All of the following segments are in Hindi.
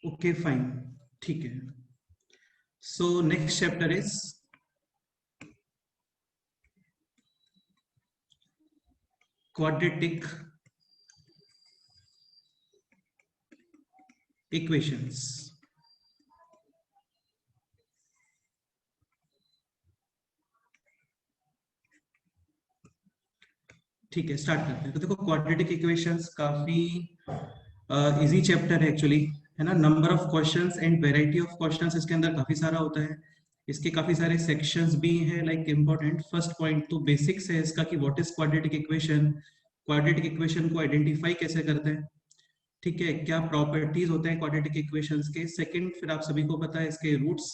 ओके फाइन, ठीक है। So next chapter is quadratic equations. ठीक है, स्टार्ट करते हैं। तो देखो, क्वाड्रेटिक इक्वेशंस काफी इजी चैप्टर है एक्चुअली, है ना। Number of questions and variety of questions इसके अंदर काफी सारा होता है। इसके काफी सारे सेक्शंस भी हैं, लाइक इंपॉर्टेंट फर्स्ट पॉइंट तो बेसिक्स है इसका कि what is quadratic equation, quadratic equation को आइडेंटिफाई कैसे करते हैं, ठीक है, क्या प्रॉपर्टीज होते हैं क्वाड्रेटिक इक्वेशंस के। सेकंड, फिर आप सभी को पता है इसके रूट्स।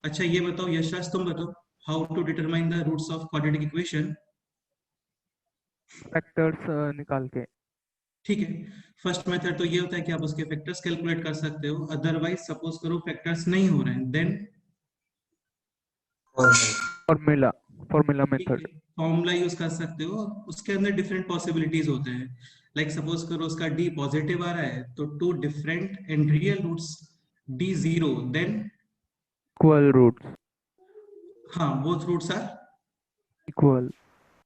अच्छा ये बताओ यशराज, तुम बताओ how to determine the roots of quadratic equation. Factors निकाल के। ठीक है, फर्स्ट मेथड तो ये होता है कि आप उसके फैक्टर्स कैलकुलेट कर सकते हो। अदरवाइज सपोज करो फैक्टर्स नहीं हो रहे हैं, then formula formula method. Formula use कर सकते हो। उसके अंदर डिफरेंट पॉसिबिलिटीज होते हैं, लाइक सपोज करो उसका डी पॉजिटिव आ रहा है तो two different and real roots D zero, then equal roots. हाँ both roots are equal.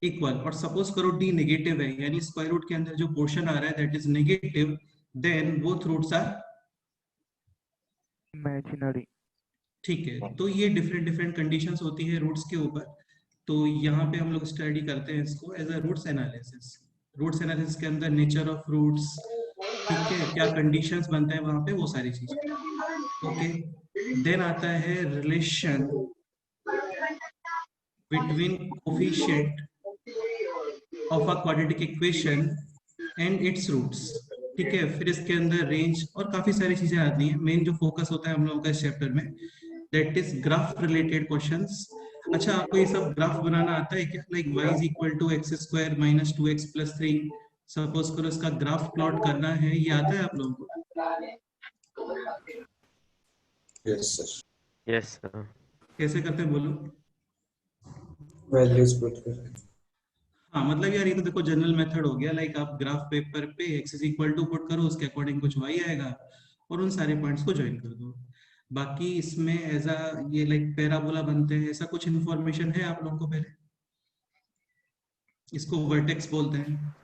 Equal. और सपोज करो डी नेगेटिव है, यानी स्क्वायर रूट के अंदर जो पोर्शन आ रहा है that is negative, then both roots are imaginary. ठीक है। तो ये डिफरेंट डिफरेंट कंडीशंस होती है रूट्स के ऊपर। तो यहाँ पे हम लोग स्टडी करते हैं इसको as a roots analysis. Roots analysis के अंदर नेचर ऑफ रूट्स, ठीक है, क्या कंडीशंस बनते हैं वहां पे, वो सारी चीजें। ओके, देन आता है relation between coefficient of a quadratic equation and its roots, ठीक है। फिर इसके अंदर रेंज और काफी सारी चीजें आती हैं। मेन जो फोकस होता है हम लोगों का इस चैप्टर में that is graph related questions. अच्छा, आपको ये सब ग्राफ बनाना आता है क्या, like y is equal to x square minus 2x plus 3, suppose करो इसका ग्राफ प्लॉट करना है, ये आता है आप लोगों को? Yes sir. Yes sir. कैसे करते हैं बोलो? वैल्यूज पुट करके। हाँ मतलब यार ये तो देखो जनरल मेथड हो गया, लाइक आप ग्राफ पेपर पे x is equal to put करो, उसके अकॉर्डिंग कुछ y आएगा और उन सारे पॉइंट्स को ज्वाइन कर दो। बाकी इसमें एज अ ये लाइक पैराबोला बनते हैं, ऐसा कुछ इन्फॉर्मेशन है आप लोगों को पहले? इसको वर्टेक्स बोलते हैं।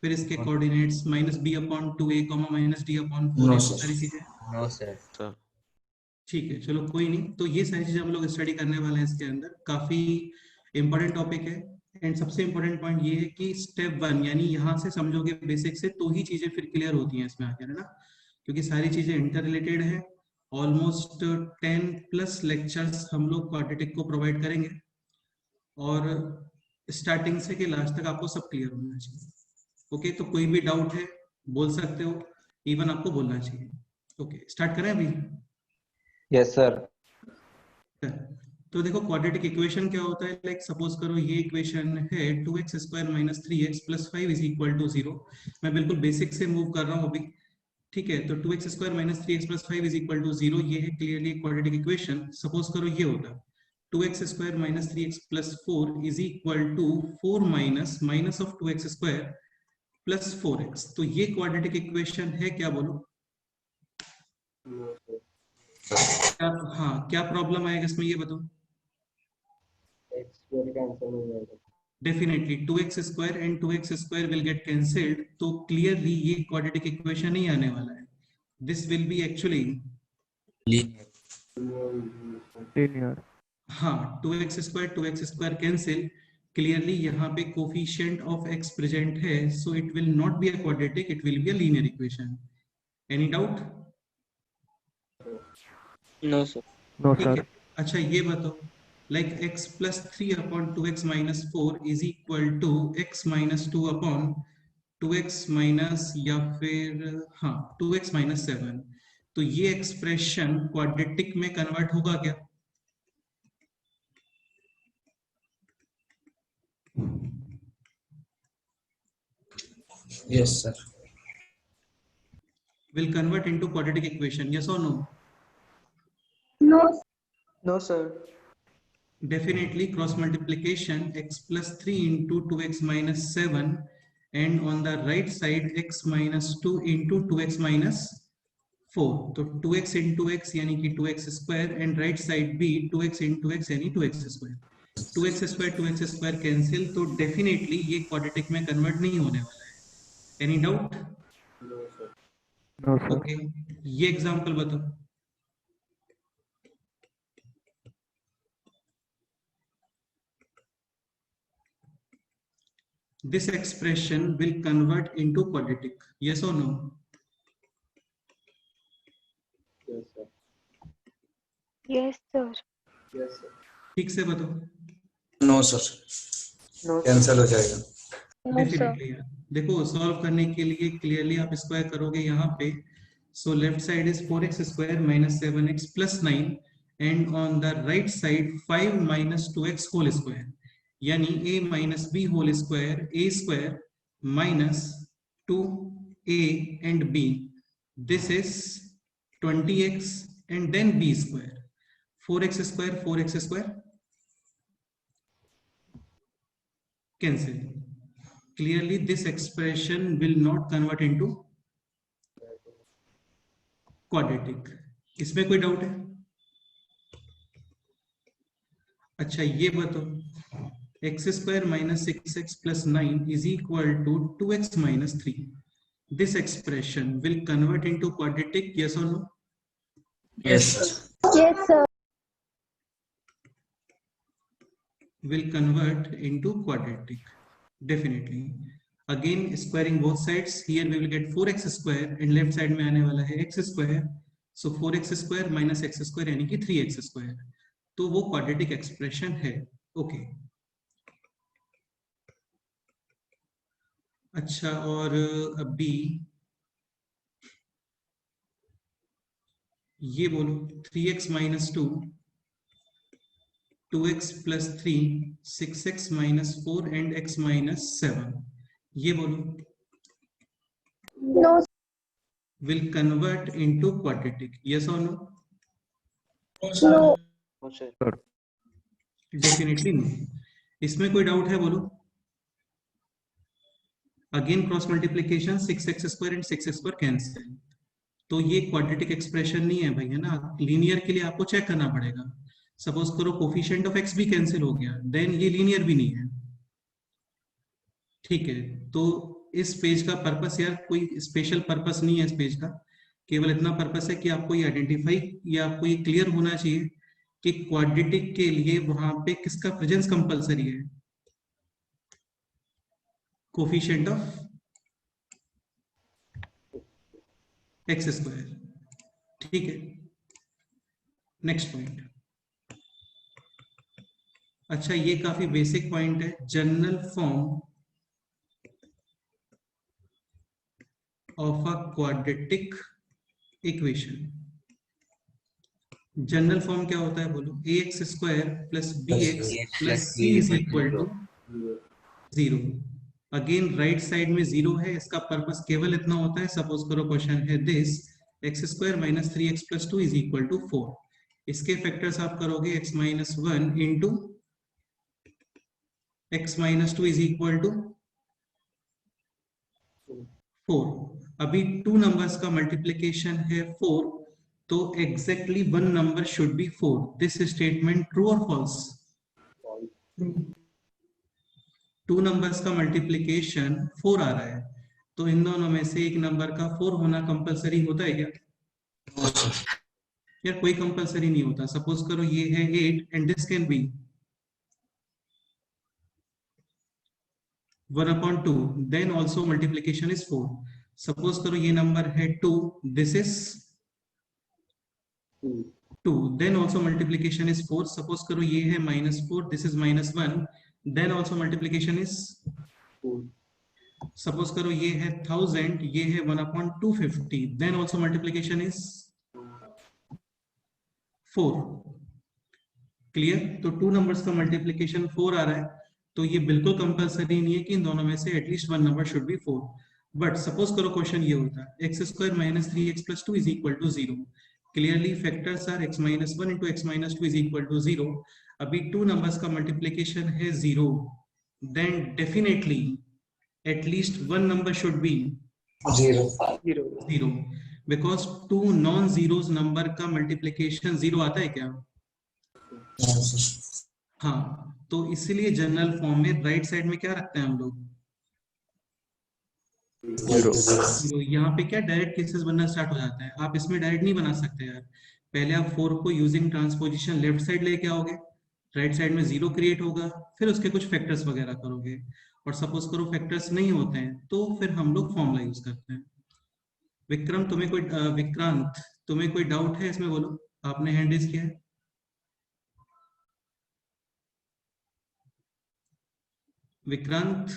फिर इसके coordinates minus b upon 2a minus d upon 4, no sorry sir. चीजें। No sir. ठीक है, चलो कोई नहीं। तो ये सारी चीजें हम लोग स्टडी करने वाले हैं इसके अंदर। काफी इंपॉर्टेंट टॉपिक है। एंड सबसे इंपॉर्टेंट पॉइंट ये है कि स्टेप 1 यानी यहाँ से समझोगे बेसिक से तो ही चीजें फिर क्लियर होती हैं इसमें आकर, है ना, क्योंकि सारी चीजें इंटर रिलेटेड है। ऑलमोस्ट 10 प्लस लेक्चर्स हम लोग क्वाड्रेटिक को प्रोवाइड करेंगे और स्टार्टिंग से के लास्ट तक आपको सब क्लियर होना चाहिए। ओके, तो कोई भी डाउट है बोल सकते हो, इवन आपको बोलना चाहिए। ओके, स्टार्ट करें अभी? Yes sir. तो देखो क्वाड्रेटिक इक्वेशन क्या होता है, लाइक सपोज करो ये इक्वेशन है 2x square minus 3x plus 5 is equal to 0। मैं बिल्कुल बेसिक से मूव कर रहा हूँ अभी, ठीक है। तो 2x square minus 3x plus 5 is equal to 0, ये है क्लियरली क्वाड्रेटिक इक्वेशन। सपोज करो ये होता 2x square minus 3x plus 4 is equal to 4 minus minus of 2x square plus 4x, तो ये क्वाड्रेटिक इक्वेशन है क्या, बोलो? हाँ, क्या प्रॉब्लम आएगा इसमें ये बताओ? Definitely 2x square and 2x square will get cancelled, तो क्लियरली ये क्वाड्रेटिक इक्वेशन नहीं आने वाला है। This will be actually linear. हाँ, 2x स्क्वायर कैंसिल, क्लियरली यहाँ पे कोफिशिएंट ऑफ x प्रेजेंट है, so it will not be a quadratic, it will be a linear equation. Any doubt? No sir. No ठीक है। सर। अच्छा ये बताओ, like x plus 3 upon 2x minus 4 is equal to x minus 2 upon 2x minus या फिर हाँ 2x माइनस 7, तो ये एक्सप्रेशन क्वाड्रेटिक में कन्वर्ट होगा क्या? Yes sir. Will convert into quadratic equation, yes or no? No sir. Definitely cross multiplication x plus 3 into 2x minus 7 and on the right side x minus 2 into 2x minus 4, तो 2x into x यानी कि 2x square and right side भी 2x into x यानी 2x square, 2x square cancel, तो डेफिनेटली ये क्वाड्रेटिक में कन्वर्ट नहीं होने वाला है। Any doubt? No, sir. Okay, ये एग्जांपल बताओ। This expression will convert into quadratic, yes or no? Yes, sir. ठीक से बताओ। नो सर, No, कैंसिल हो जाएगा। No, sir. डेफिनेटली यार, देखो सॉल्व करने के लिए क्लियरली आप स्क्वायर करोगे यहाँ पे, so left side is 4x square minus 7x plus 9 and on the right side 5 minus 2x whole square, यानी a minus b whole square a square minus 2a and b, this is 20x and then b square, 4x square cancel. Clearly this expression will not convert into quadratic. इसमें कोई डाउट है? अच्छा ये बताओ, x square minus 6x plus 9 is equal to 2x minus 3. This expression will convert into quadratic, yes or no? Yes Yes, sir. Will convert into quadratic, definitely. Again squaring both sides, here we will get 4x square and left side में आने वाला है x square, so 4x square minus x square यानी कि 3x square, तो वो quadratic expression है। ओके अच्छा, और अभी ये बोलो 3x minus 2, 2x plus 3, 6x minus 4 and x minus 7, ये बोलो No, will convert into quadratic, yes or no? no. No, sir. Definitely नहीं। इसमें कोई डाउट है बोलो? Again cross multiplication, 6x square and 6x square cancel, तो ये क्वाड्रेटिक एक्सप्रेशन नहीं है भाई, है ना? लीनियर के लिए आपको चेक करना पड़ेगा। सपोज करो कोफिशिएंट ऑफ x भी कैंसिल हो गया, देन ये लीनियर भी नहीं है। ठीक है, तो इस पेज का पर्पस यार कोई स्पेशल पर्पस नहीं है इस पेज का, केवल इतना पर्पस है कि आपको ये आइडेंटिफाई या आपको ये क्लियर होना चाहिए कि क्वाड्रेटिक के लिए वहां पे किसका प्रेजेंस कंपलसरी है, कोफिशिएंट ऑफ x स्क्वायर। ठीक है, नेक्स्ट पॉइंट। अच्छा ये काफी बेसिक पॉइंट है, general form of a quadratic equation. General form क्या होता है बोलो? ax square plus bx plus c is equal to 0। Again right side में 0 है, इसका पर्पस केवल इतना होता है, सपोज करो क्वेश्चन है this x square minus 3x plus 2 is equal to 4, इसके फैक्टर्स आप करोगे x minus 1 into x minus 2 is equal to 4। अभी 2 नंबर्स का मल्टीप्लीकेशन है 4, तो exactly 1 number should be 4। This statement true और फॉल्स? 2 नंबर्स का मल्टीप्लीकेशन 4 आ रहा है, तो इन दोनों में से एक नंबर का 4 होना कंपलसरी होता है क्या? यार कोई कंपलसरी नहीं होता। सपोज करो ये है 8 and this can be 1/2, then also multiplication is 4। Suppose करो ये नंबर है 2, this is 2, then also multiplication is 4। Suppose करो ये है -4, this is -1, then also multiplication is 4। Suppose करो ये है 1000, ये है 1/250, then also multiplication is 4। Clear? तो 2 नंबर्स का मल्टीप्लीकेशन 4 आ रहा है, तो ये बिल्कुल कंपलसरी नहीं है कि इन दोनों में से at least 1 number should be 4। But suppose करो क्वेश्चन ये होता है x square minus 3x plus 2 is equal to 0। Clearly factors are x minus 1 into x minus 2 is equal to 0। अभी 2 नंबर्स का मल्टीप्लीकेशन है 0, then definitely at least 1 number should be 0। 0। Because two non zeros number का मल्टीप्लीकेशन 0 आता है क्या? No, sir. हाँ, तो इसीलिए जनरल फॉर्म में राइट साइड में क्या रखते हैं हम लोग? 0. तो यहाँ पे क्या डायरेक्ट केसेस बनना स्टार्ट हो जाता है। आप इसमें डायरेक्ट नहीं बना सकते यार, पहले आप 4 को यूजिंग ट्रांसपोजिशन लेफ्ट साइड लेके आओगे, राइट साइड में 0 क्रिएट होगा, फिर उसके कुछ फैक्टर्स वगैरह करोगे, और सपोज करो फैक्टर्स नहीं होते हैं तो फिर हम लोग फॉर्मूला यूज करते हैं। विक्रम तुम्हें कोई विक्रांत तुम्हें कोई डाउट है इसमें? बोलो, आपने हैंड रेज किया है। Vikrant,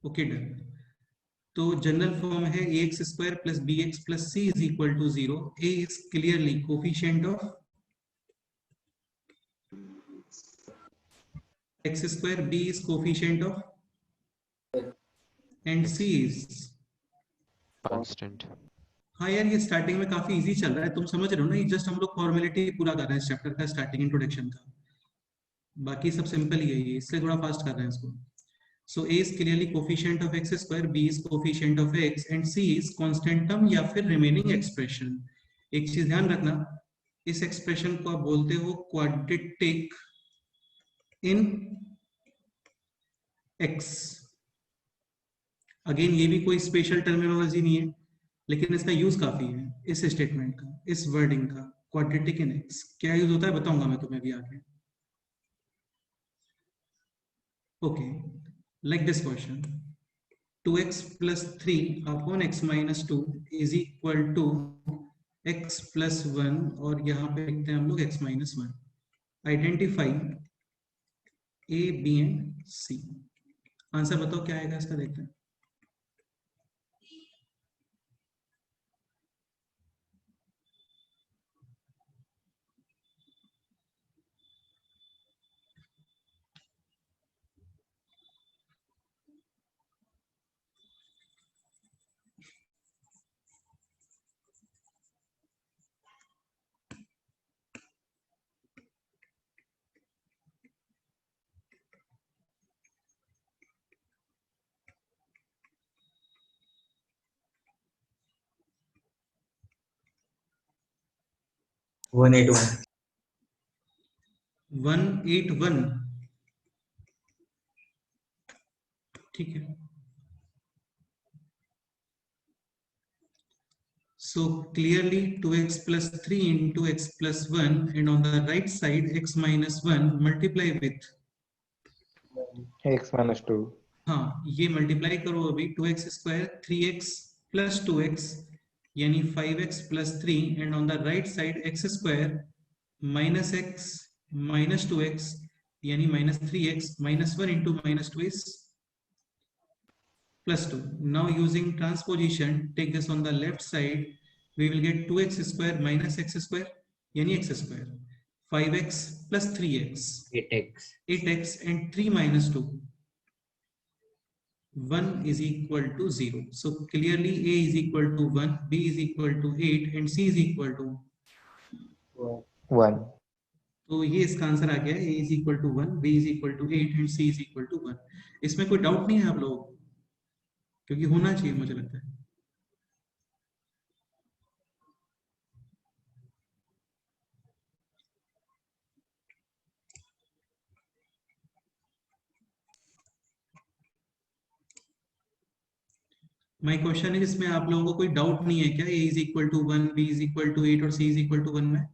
okay done. तो जनरल फॉर्म है ax square plus bx plus c is equal to 0। a is clearly coefficient of x square, b is coefficient of and c is constant. हाँ यार, ये स्टार्टिंग में काफी इजी चल रहा है, तुम समझ रहे हो ना? ये जस्ट हम लोग फॉर्मेलिटी पूरा कर रहे हैं इस चैप्टर का, स्टार्टिंग इंट्रोडक्शन का। बाकी सब सिंपल ही है, ये इससे थोड़ा फास्ट कर रहे हैं इसको। So a is clearly coefficient of x square, b is coefficient of x, and c is constant term या फिर remaining expression। एक चीज ध्यान रखना, इस एक्सप्रेशन को आप बोलते हो क्वाड्रेटिक इन x। अगेन ये भी कोई स्पेशल टर्मिनोलॉजी नहीं है, लेकिन इसका यूज काफी है इस स्टेटमेंट का, इस वर्डिंग का, क्वाड्रेटिक इन x। क्या यूज होता है बताऊंगा मैं तुम्हें भी आगे। Okay, like this question, 2x plus 3 upon x minus 2 is equal to x plus 1, और यहाँ पे लिखते हैं हम लोग x minus 1। Identify a, b and c। Answer बताओ क्या आएगा इसका, देखते हैं। One eight one. 181, ठीक है। So clearly 2x plus 3 into x plus 1, and on the right side x minus 1 multiply with x minus 2. हाँ, ये मल्टीप्लाई करो अभी, 2x square 3x plus 2x यानी 5x plus 3, and on the right side x square minus x minus 2x यानी minus 3x minus 1 into minus 2 is plus 2. Now using transposition, take this on the left side, we will get 2x square minus x square यानी x square, 5x plus 3x 8x and 3 minus 2, 1 is equal to 0. So clearly a is equal to 1, b is equal to 8 and c is equal to 1. तो ये इसका आंसर आ गया, a is equal to 1, b is equal to 8 and c is equal to 1। इसमें कोई डाउट नहीं है आप लोगों को? क्योंकि होना चाहिए मुझे लगता है। माय क्वेश्चन है, इसमें आप लोगों को कोई डाउट नहीं है क्या? a is equal to 1, b is equal to 8 और c is equal to 1 में?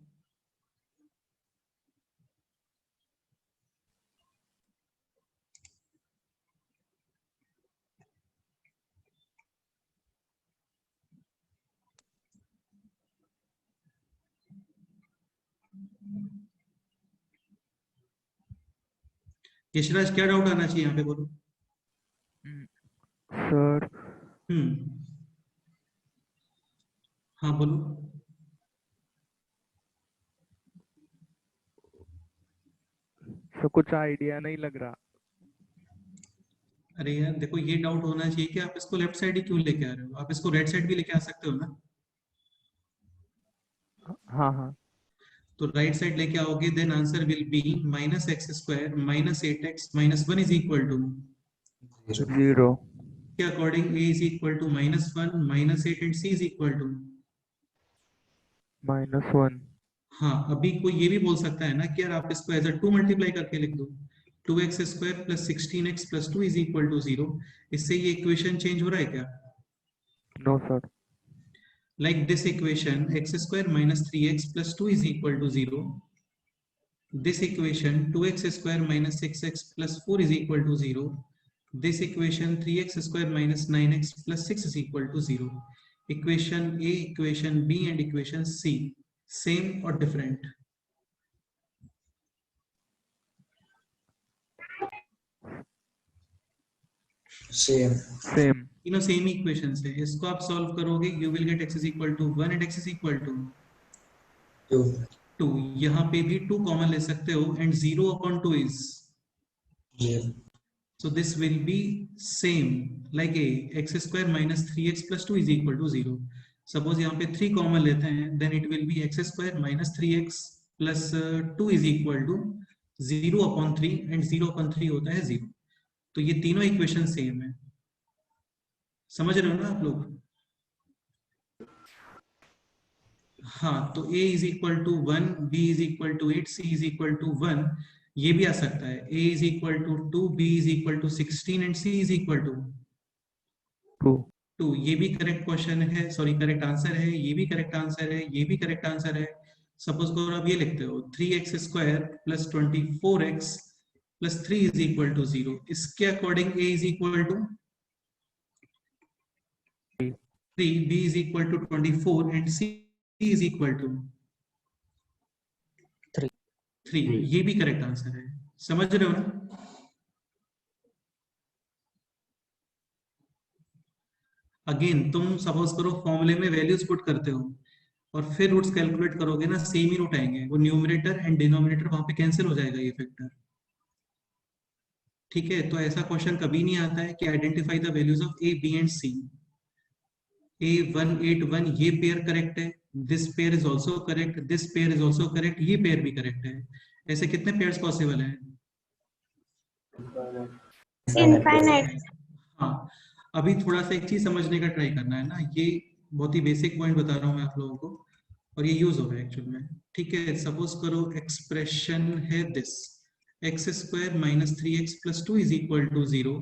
यशराज, क्या डाउट आना चाहिए यहाँ पे, बोलो। सर हाँ बोलो। सर कुछ आइडिया नहीं लग रहा। अरे यार देखो, ये डाउट होना चाहिए कि आप इसको लेफ्ट साइड ही क्यों लेके आ रहे हो, आप इसको राइट साइड भी लेके आ सकते हो ना। हाँ हाँ। तो राइट साइड लेके आओगे, then answer will be minus x square minus 8x minus 1 is equal to 0. के according a is equal to -1, -8 and c is equal to -1. हाँ, अभी कोई ये भी बोल सकता है ना कि यार आप इसको एज अ 2 मल्टीप्लाई करके लिख दो, 2x² + 16x + 2 is equal to 0. इससे ये इक्वेशन चेंज हो रहा है क्या? No, sir. Like this equation, x² - 3x + 2 is equal to 0. This equation, 2x² - 6x + 4 is equal to 0. This equation, 3x² - 9x + 6 is equal to 0. Equation A, equation B and equation C, same or different? Same. Same. तीनों सेम इक्वेशंस है. इसको आप सॉल्व करोगे, you will get x is equal to 1 and x is equal to 2. 2. यहाँ पे भी 2 कॉमन ले सकते हो and 0 upon 2 is, 0. so this will be same like a x² - 3x + 2 is equal to 0. Suppose यहाँ पे 3 कॉमन लेते हैं, then it will be x² - 3x + 2 is equal to 0 upon 3 and 0 upon 3 होता है 0. तो ये तीनों इक्वेशन सेम है. समझ रहे हो ना आप लोग? हाँ, तो a is equal to 1, b is equal to 8, c is equal to 1. ये भी आ सकता है, a is equal to 2, b is equal to 16 and c is equal to 2. ये भी करेक्ट क्वेश्चन है, सॉरी करेक्ट आंसर है, ये भी करेक्ट आंसर है, ये भी करेक्ट आंसर है. सपोज करो आप ये लिखते हो 3x² + 24x + 3 is equal to 0. इसके according a is equal to 3, b is equal to 24 and c is equal to 3. ये भी करेक्ट आंसर है. समझ रहे हो ना? अगेन तुम सपोज करो फॉर्मूले में वैल्यूज पुट करते हो और फिर रूट्स कैलकुलेट करोगे ना, सेम ही रूट आएंगे. वो न्यूमरेटर एंड डिनोमिनेटर वहां पे कैंसिल हो जाएगा ये फैक्टर. ठीक है, तो ऐसा क्वेश्चन कभी नहीं आता है कि identify the values of a, b and c. a1 8 1 ये पेयर करेक्ट है, this pair is also correct, this pair is also correct, ये पेयर भी करेक्ट है. ऐसे कितने पेयर्स पॉसिबल हैं? Infinite. हाँ, अभी थोड़ा सा एक चीज समझने का ट्राई करना है ना. ये बहुत ही बेसिक पॉइंट बता रहा हूँ मैं आप लोगों को, और ये यूज हो रहा है एक्चुअल में. ठीक है, सपोज करो एक्सप्रेशन है this, x² - 3x + 2 is equal to 0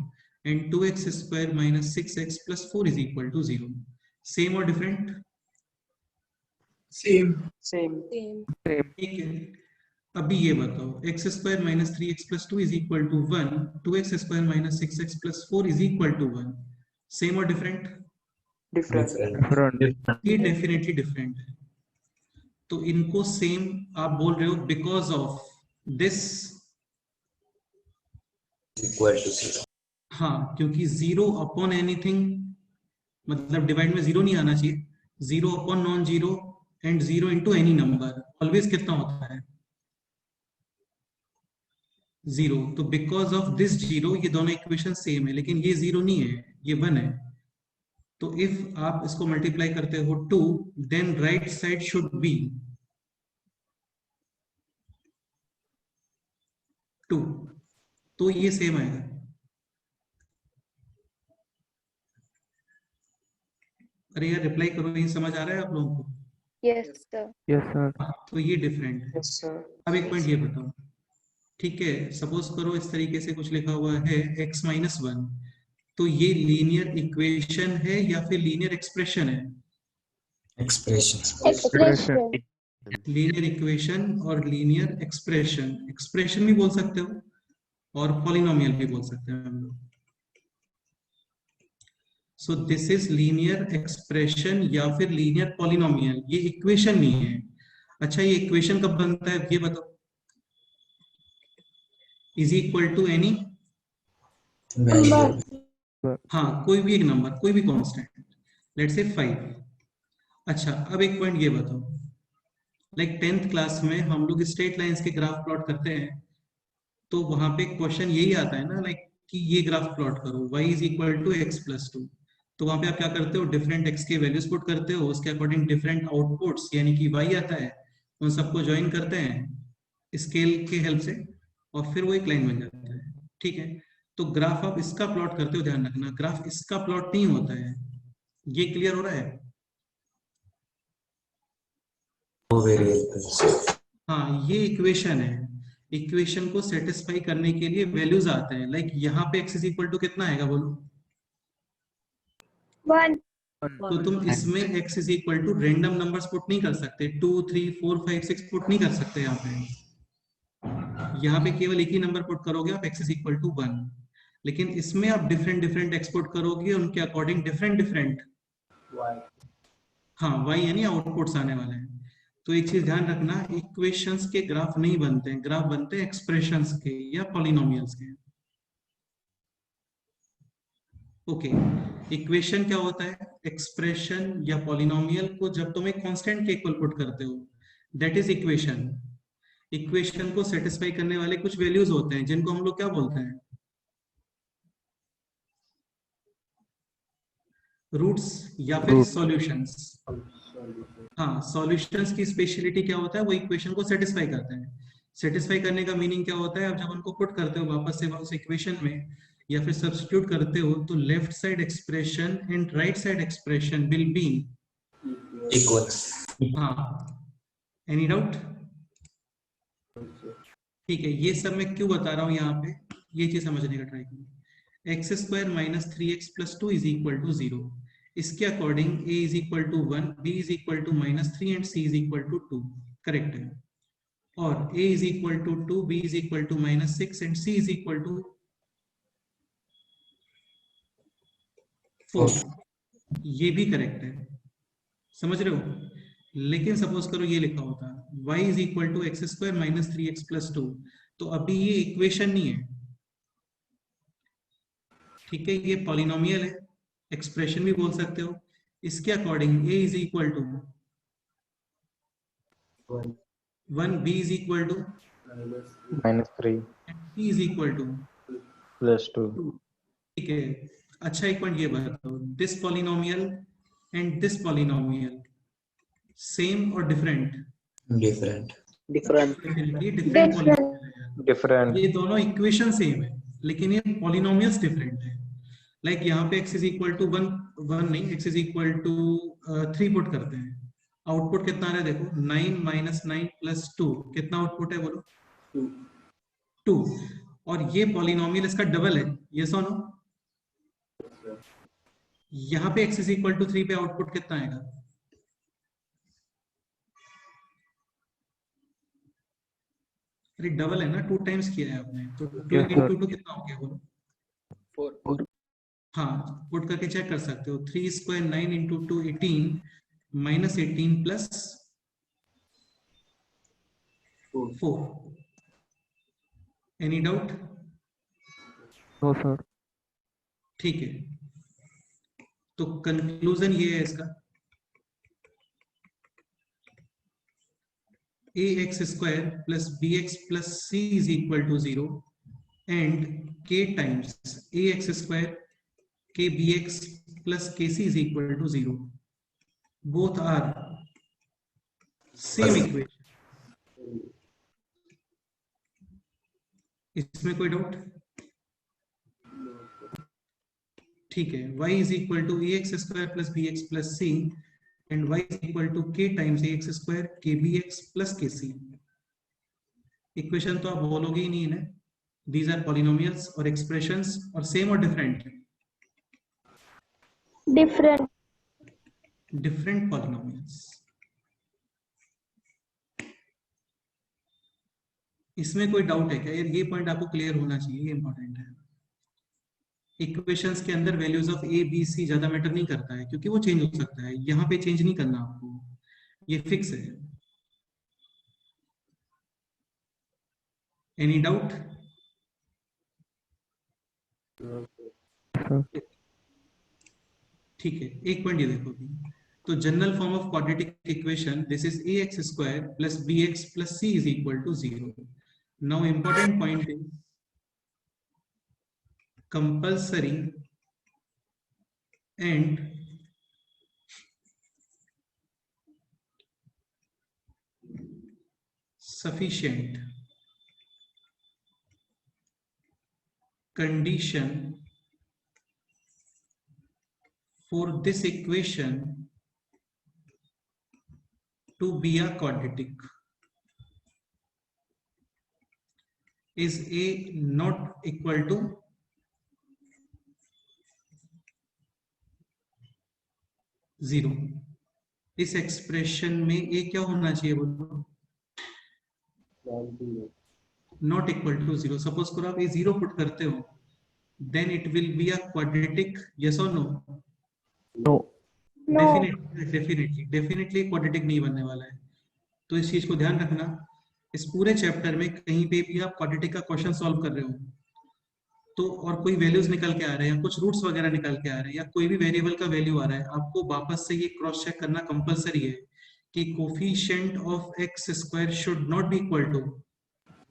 and 2x² - 6x + 4 is equal to 0. Same और डिफरेंट? Same. Same. ठीक है, अभी ये बताओ x² - 3x + 2 is equal to 1, 2x² - 6x + 4 is equal to 1. Same और डिफरेंट? Different. Different. ये डेफिनेटली डिफरेंट है. तो इनको सेम आप बोल रहे हो because of this. Equal to 0. हाँ, क्योंकि 0 अपॉन एनीथिंग, मतलब डिवाइड में 0 नहीं आना चाहिए. 0 upon non zero and 0 into any number always कितना होता है? 0. तो बिकॉज ऑफ दिस 0 ये दोनों इक्वेशन सेम है, लेकिन ये 0 नहीं है, ये 1 है. तो इफ आप इसको मल्टीप्लाई करते हो 2, then right side should be 2. तो ये सेम आएगा. अरे यार रिप्लाई करो, ये समझ आ रहा है आप लोगों को? Yes, sir. Yes, sir. तो ये डिफरेंट है. Yes, sir. अब एक पॉइंट ये बताओ. ठीक है, सपोज करो इस तरीके से कुछ लिखा हुआ है x - 1, तो ये लीनियर इक्वेशन है या फिर लीनियर एक्सप्रेशन है? Expression. Expression. लीनियर इक्वेशन और लीनियर एक्सप्रेशन. एक्सप्रेशन भी बोल सकते हो और पॉलिनोमियल भी बोल सकते हैं हम लोग. So this is linear expression या फिर लीनियर पॉलिनोमियल. ये इक्वेशन नहीं है. अच्छा, ये इक्वेशन कब बनता है ये बताओ. इज इक्वल टू एनी, हाँ कोई भी एक नंबर, कोई भी कांस्टेंट, लेट्स से 5. अच्छा, अब एक पॉइंट ये बताओ, लाइक 10th क्लास में हम लोग स्ट्रेट लाइंस के ग्राफ प्लॉट करते हैं, तो वहां पे क्वेश्चन यही आता है ना, लाइक कि ये ग्राफ प्लॉट करो y is equal to x + 2. तो वहां पे आप क्या करते हो, डिफरेंट x के वैल्यूज पुट करते हो, उसके अकॉर्डिंग डिफरेंट आउटपुट्स यानी कि y आता है, उन सबको ज्वाइन करते हैं स्केल के हेल्प से, और फिर वो एक लाइन बन जाता है. ठीक है, तो ग्राफ आप इसका प्लॉट करते हो, ध्यान रखना ग्राफ इसका प्लॉट नहीं होता है। ये क्लियर हो रहा है? No variables. हाँ, ये इक्वेशन है। इक्वेशन को सेटिस्फाई करने के लिए वैल्यूज आते हैं। लाइक यहाँ पे x इज इक्वल टू कितना आएगा बोलो? 1. तो तुम इसमें x is equal to random numbers put नहीं कर सकते, 2 3 4 5 6 पुट नहीं कर सकते। यहाँ पे केवल एक ही नंबर पुट करोगे आप, x इज इक्वल टू 1। लेकिन इसमें आप डिफरेंट डिफरेंट x पुट करोगे, उनके अकॉर्डिंग डिफरेंट डिफरेंट हाँ y यानी आउटपुट्स आने वाले हैं। तो एक चीज ध्यान रखना, इक्वेशंस के ग्राफ नहीं बनते हैं, ग्राफ बनते हैं एक्सप्रेशंस के या पॉलिनोमियल्स के। ओके, इक्वेशन क्या होता है? एक्सप्रेशन या पॉलिनोमियल को जब तुम एक कांस्टेंट के इक्वल पुट करते हो, दैट इज इक्वेशन। इक्वेशन को सेटिस्फाई करने वाले कुछ वैल्यूज होते हैं जिनको हम लोग क्या बोलते हैं? रूट्स या फिर सॉल्यूशंस। हाँ, सॉल्यूशंस की स्पेशलिटी क्या होता है? वो इक्वेशन को सेटिस्फाई करते हैं। सेटिस्फाई करने का मीनिंग क्या होता है? आप जब उनको पुट करते हो वापस से उस इक्वेशन में या फिर सब्स्टिट्यूट करते हो, तो left side expression and right side expression will be Equal. हाँ, एनी डाउट? ठीक है, ये सब मैं क्यों बता रहा हूँ यहाँ पे, ये चीज समझने का ट्राई करो। X square minus 3x plus 2 is equal to 0। इसके according a is equal to 1, b is equal to minus 3 and c is equal to 2। Correct है। और a is equal to 2, b is equal to minus 6 and c is equal to 4। ये भी करेक्ट है, समझ रहे हो? लेकिन सपोज करो ये लिखा होता y is equal to x square minus 3x plus 2, तो अभी ये इक्वेशन नहीं है, ठीक है, ये पॉलिनोमियल है, एक्सप्रेशन भी बोल सकते हो। इसके according a is equal to 1, b is equal to -3 c is equal to +2. 2। ठीक है, अच्छा एक पॉइंट ये बताओ, this polynomial and this polynomial same और different? Different. Definitely different Different. Polynomial है। Different. ये दोनों इक्वेशन सेम है लेकिन ये पॉलिनोमियल्स डिफरेंट है। लाइक यहाँ पे x इज इक्वल टू 1 नहीं, x is equal to 3 put करते हैं, आउटपुट कितना आ रहा है देखो, 9 माइनस 9 प्लस 2, कितना आउटपुट है बोलो? 2। और ये पॉलिनोमियल इसका डबल है, ये सुनो। यहाँ पे x इज इक्वल टू 3 पे आउटपुट कितना आएगा? अरे डबल है ना, 2 टाइम्स किया है आपने, तो 2 Yes, sir. इंटू 2 कितना हो गया बोलो? 4. हाँ, पुट करके चेक कर सकते हो। 3 square 9 into 2 18 minus 18 plus 4। Any doubt? No, sir. ठीक है, तो कंक्लूजन ये है इसका, ax square plus bx plus c is equal to 0 and k times ax square k bx plus kc is equal to 0, both are same equation. इसमें कोई डाउट? ठीक है, y is equal to ax square plus bx plus c and y is equal to k times ax square k bx plus kc। Equation तो आप बोलोगे ही नहीं ना, दीज आर पॉलिनोमियल्स और एक्सप्रेशंस, और सेम और डिफरेंट? Different. Different polynomials. इसमें कोई डाउट है क्या यार? ये पॉइंट आपको क्लियर होना चाहिए, ये इंपॉर्टेंट है। इक्वेशंस के अंदर values of a B c ज्यादा मैटर नहीं करता है क्योंकि वो चेंज हो सकता है, यहाँ पे चेंज नहीं करना आपको, ये फिक्स है। Any doubt? ठीक है, एक पॉइंट ये देखो अभी, तो general form of quadratic equation, this is a x square plus b x plus c is equal to 0। Now important point is compulsory and sufficient condition for this equation to be a quadratic is a not equal to 0। इस एक्सप्रेशन में ए क्या होना चाहिए बोलो? Not equal to 0। सपोज करो आप ए 0 पुट करते हो, then it will be a quadratic, yes और no? No. No. Definitely quadratic नहीं बनने वाला है। तो इस चीज को ध्यान रखना, इस पूरे चैप्टर में कहीं पे भी आप क्वाड्रेटिक का क्वेश्चन सॉल्व कर रहे हो तो, और कोई वैल्यूज निकल के आ रहे हैं या कुछ रूट्स वगैरह निकल के आ रहे हैं या कोई भी वेरिएबल का वैल्यू आ रहा है, आपको वापस से ये क्रॉस चेक करना कंपलसरी है कि coefficient of x square should not be equal to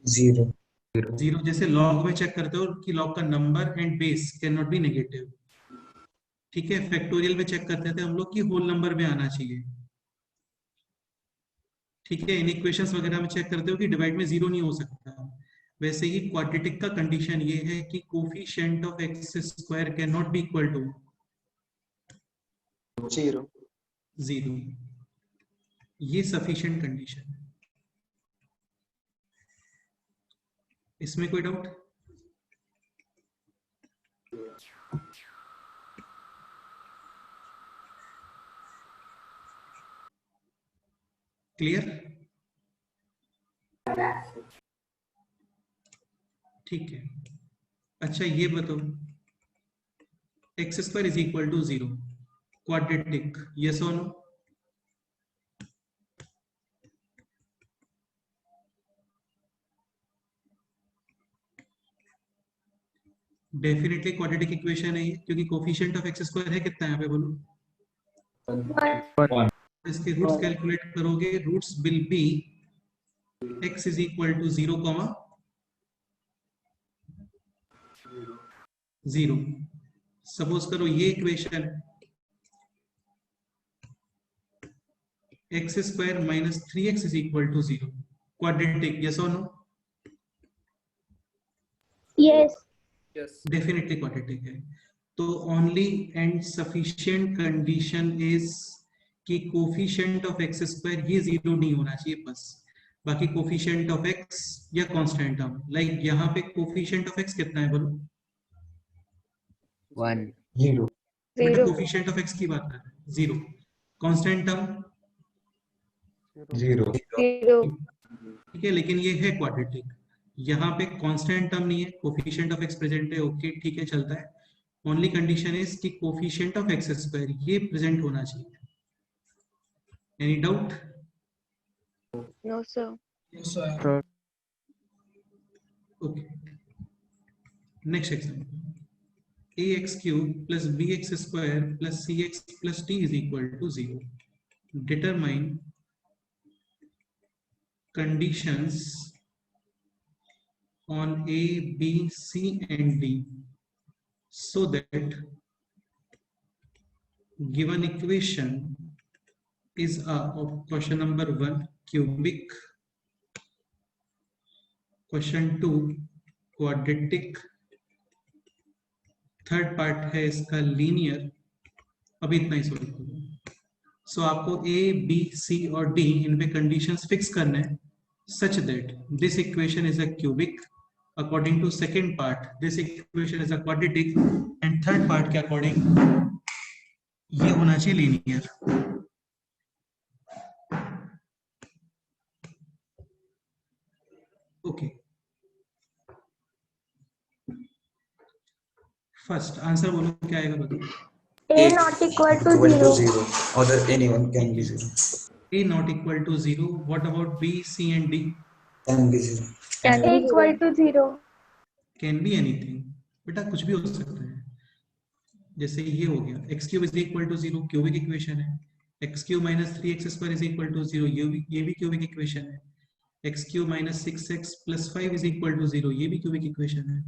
0। जैसे लॉग में चेक करते हो कि लॉग का number and base can not B negative, ठीक है। फैक्टोरियल में चेक करते थे हम लोग कि होल नंबर में आना चाहिए, ठीक है। इन इक्वेशंस वगैरह में चेक करते हो कि डिवाइड में 0 नहीं हो सकता। वैसे ही क्वाड्रेटिक का कंडीशन ये है कि coefficient of x square can not be equal to 0। ये सफिशिएंट कंडीशन है। इसमें कोई डाउट? क्लियर? ठीक है। अच्छा ये बताओ, x square is equal to 0 quadratic, yes और नो? डेफिनेटली क्वाड्रेटिक इक्वेशन है ये, क्योंकि कोफिशिएंट ऑफ एक्स स्क्वायर है कितना यहाँ पे बोलो? 1. इसके रूट्स कैलकुलेट करोगे, roots will be x is equal to 0, 0। Suppose करो ये equation x square minus 3x is equal to 0 quadratic, yes और नो? Yes. डेफिनेटली क्वाड्रेटिक है। तो only and sufficient condition is कि कोफिशिएंट ऑफ एक्स स्क्वायर ये 0 नहीं होना चाहिए बस। बाकी कोफिशिएंट ऑफ एक्स या कांस्टेंट टर्म, लाइक यहाँ पे कोफिशिएंट ऑफ एक्स कितना है बोलो? 1 बेटा 0. कोफिशिएंट ऑफ एक्स की बात कर रहे हैं, 0। Constant term 0 0. ठीक है, लेकिन ये है क्वाड्रेटिक। यहाँ पे कांस्टेंट टर्म नहीं है, कोफिशिएंट ऑफ एक्स प्रेजेंट है, ओके ठीक है चलता है। ओनली कंडीशन इज कि कोफिशिएंट ऑफ एक्स स्क्वायर ये प्रेजेंट होना चाहिए। Any doubt? No, sir. Sir okay, next example, ax cube plus bx square plus cx plus d is equal to 0. Determine conditions on a, b, c and d so that given equation is a, of question number 1 cubic, question 2 quadratic, third part है इसका लीनियर। अभी इतना ही सॉल्व करो। सो आपको ए, बी, सी और डी इन पे कंडीशंस फिक्स करने हैं such that this equation is a cubic, according to second part this equation is a quadratic, and third part के अकॉर्डिंग ये होना चाहिए लीनियर। ओके, फर्स्ट आंसर बोलो क्या आएगा बताओ? A not equal to 0. Other anyone can be 0. A not equal to 0. What about B, C and D? Can be 0. A equal to 0. Can be anything. बेटा कुछ भी हो सकता है। जैसे ये हो गया x cube is equal to 0, cubic equation है। x cube minus 3x square is equal to 0, ये भी क्यूबिक इक्वेशन है। x cube minus 6x plus 5 is equal to 0, ये भी क्यूबिक इक्वेशन है।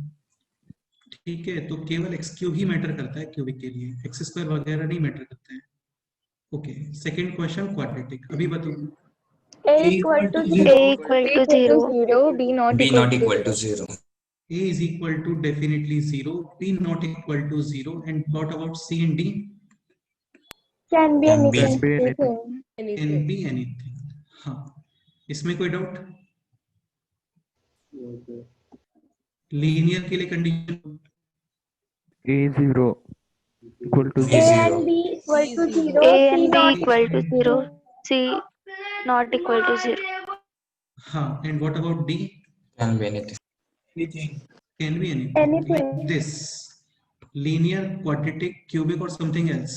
ठीक है, तो केवल x क्यूब ही मैटर करता है क्यूबिक के लिए, x स्क्वायर वगैरह नहीं मैटर करते हैं। Okay, second question quadratic. अभी बताओ A equal to 0. B not B equal not to equal 0. to 0. A is equal to definitely 0, B not equal to 0, and what about C and D? Can be Can be anything. Can be anything. Can be anything. हाँ, इसमें कोई डाउट? लीनियर के लिए condition A0 equal to A 0. and B equal to 0. A C and B not equal to 0. C not equal to 0. हाँ, and what about D? Can be anything. Can be anything. Anything. Like this. Linear, quadratic, cubic, or something else.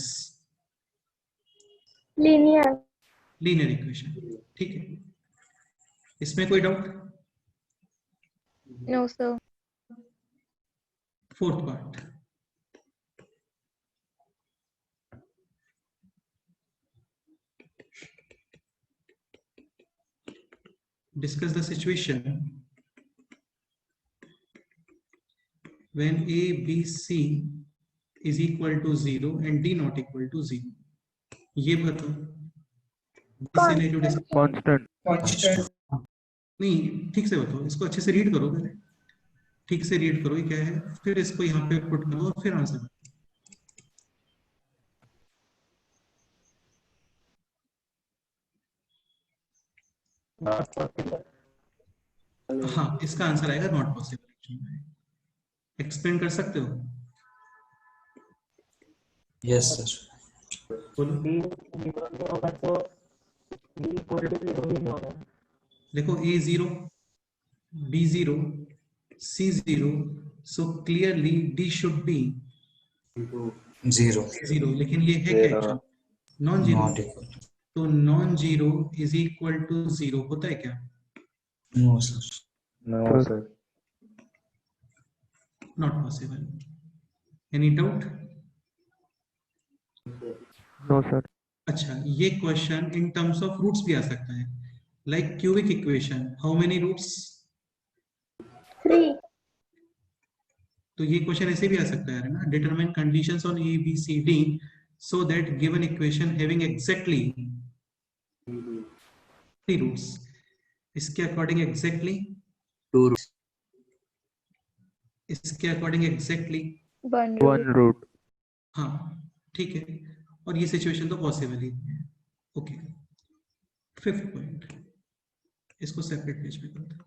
linear. Linear equation. ठीक है. इसमें कोई doubt? No, sir. Fourth part. Discuss the situation when A, B, C is equal to 0 and D not equal to 0. ये बताओ. Constant. नहीं, ठीक से बताओ, इसको अच्छे से रीड करो पहले. ठीक से रीड करो ये क्या है, फिर इसको यहाँ पे पुट करो और फिर आंसर. हाँ, इसका आंसर आएगा नॉट पॉसिबल. एक्सप्लेन कर सकते हो? Yes, sir. बोलो. देखो A0, B0, C0, so clearly D should be 0. 0, लेकिन ये है क्या? Non zero. Not equal. तो non zero is equal to 0 होता है क्या? No, sir. No, sir. Not possible. Any doubt? No, sir. अच्छा, ये question in terms of roots भी आ सकता है. Like cubic equation, how many roots? 3. तो ये क्वेश्चन ऐसे भी आ सकता है ना, determine conditions on A B C d so that given equation having exactly 3 रूट्स. इसके अकॉर्डिंग एग्जैक्टली 2 roots. इसके according exactly One One root. हाँ, ठीक है. और ये सिचुएशन तो पॉसिबल ही है. ओके. फिफ्थ पॉइंट, इसको सेपरेट पेज पे करते हैं.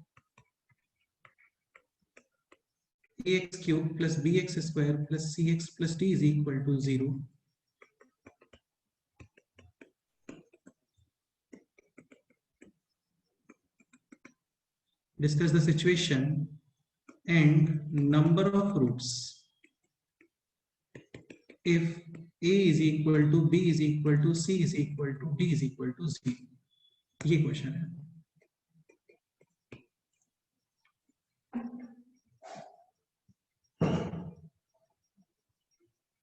ax cube plus bx square plus cx plus d is equal to 0. Discuss the situation and number of roots if a is equal to b is equal to c is equal to d is equal to 0. ये क्वेश्चन है.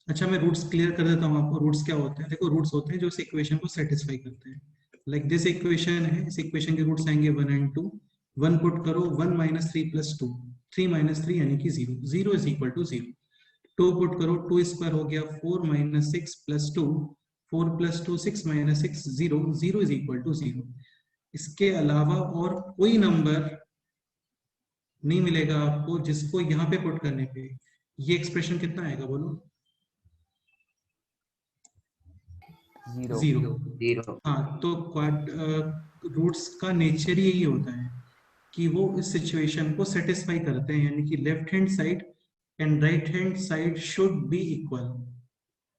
अच्छा, मैं रूट्स क्लियर कर देता हूँ आपको. रूट्स क्या होते हैं? देखो, रूट्स होते हैं जो इस इक्वेशन को सेटिस्फाई करते हैं. लाइक दिस इक्वेशन है, इस इक्वेशन के रूट्स आएंगे 1 and 2. 1 पुट करो, 1 minus 3 plus 2, 3 minus 3 यानी कि 0. 0 is equal to 0. 2 पुट करो, 2 स्क्वायर हो गया 4 minus 6 plus 2, 4 plus 2 6 minus 6 0. 0 is equal to 0. इसके अलावा और कोई नंबर नहीं मिलेगा आपको जिसको यहाँ पे पुट करने पे ये एक्सप्रेशन कितना आएगा? बोलो. 0. हाँ, तो रूट्स का नेचर यही होता है कि वो इस सिचुएशन को सेटिस्फाई करते हैं, यानी कि left hand side and right hand side should be equal.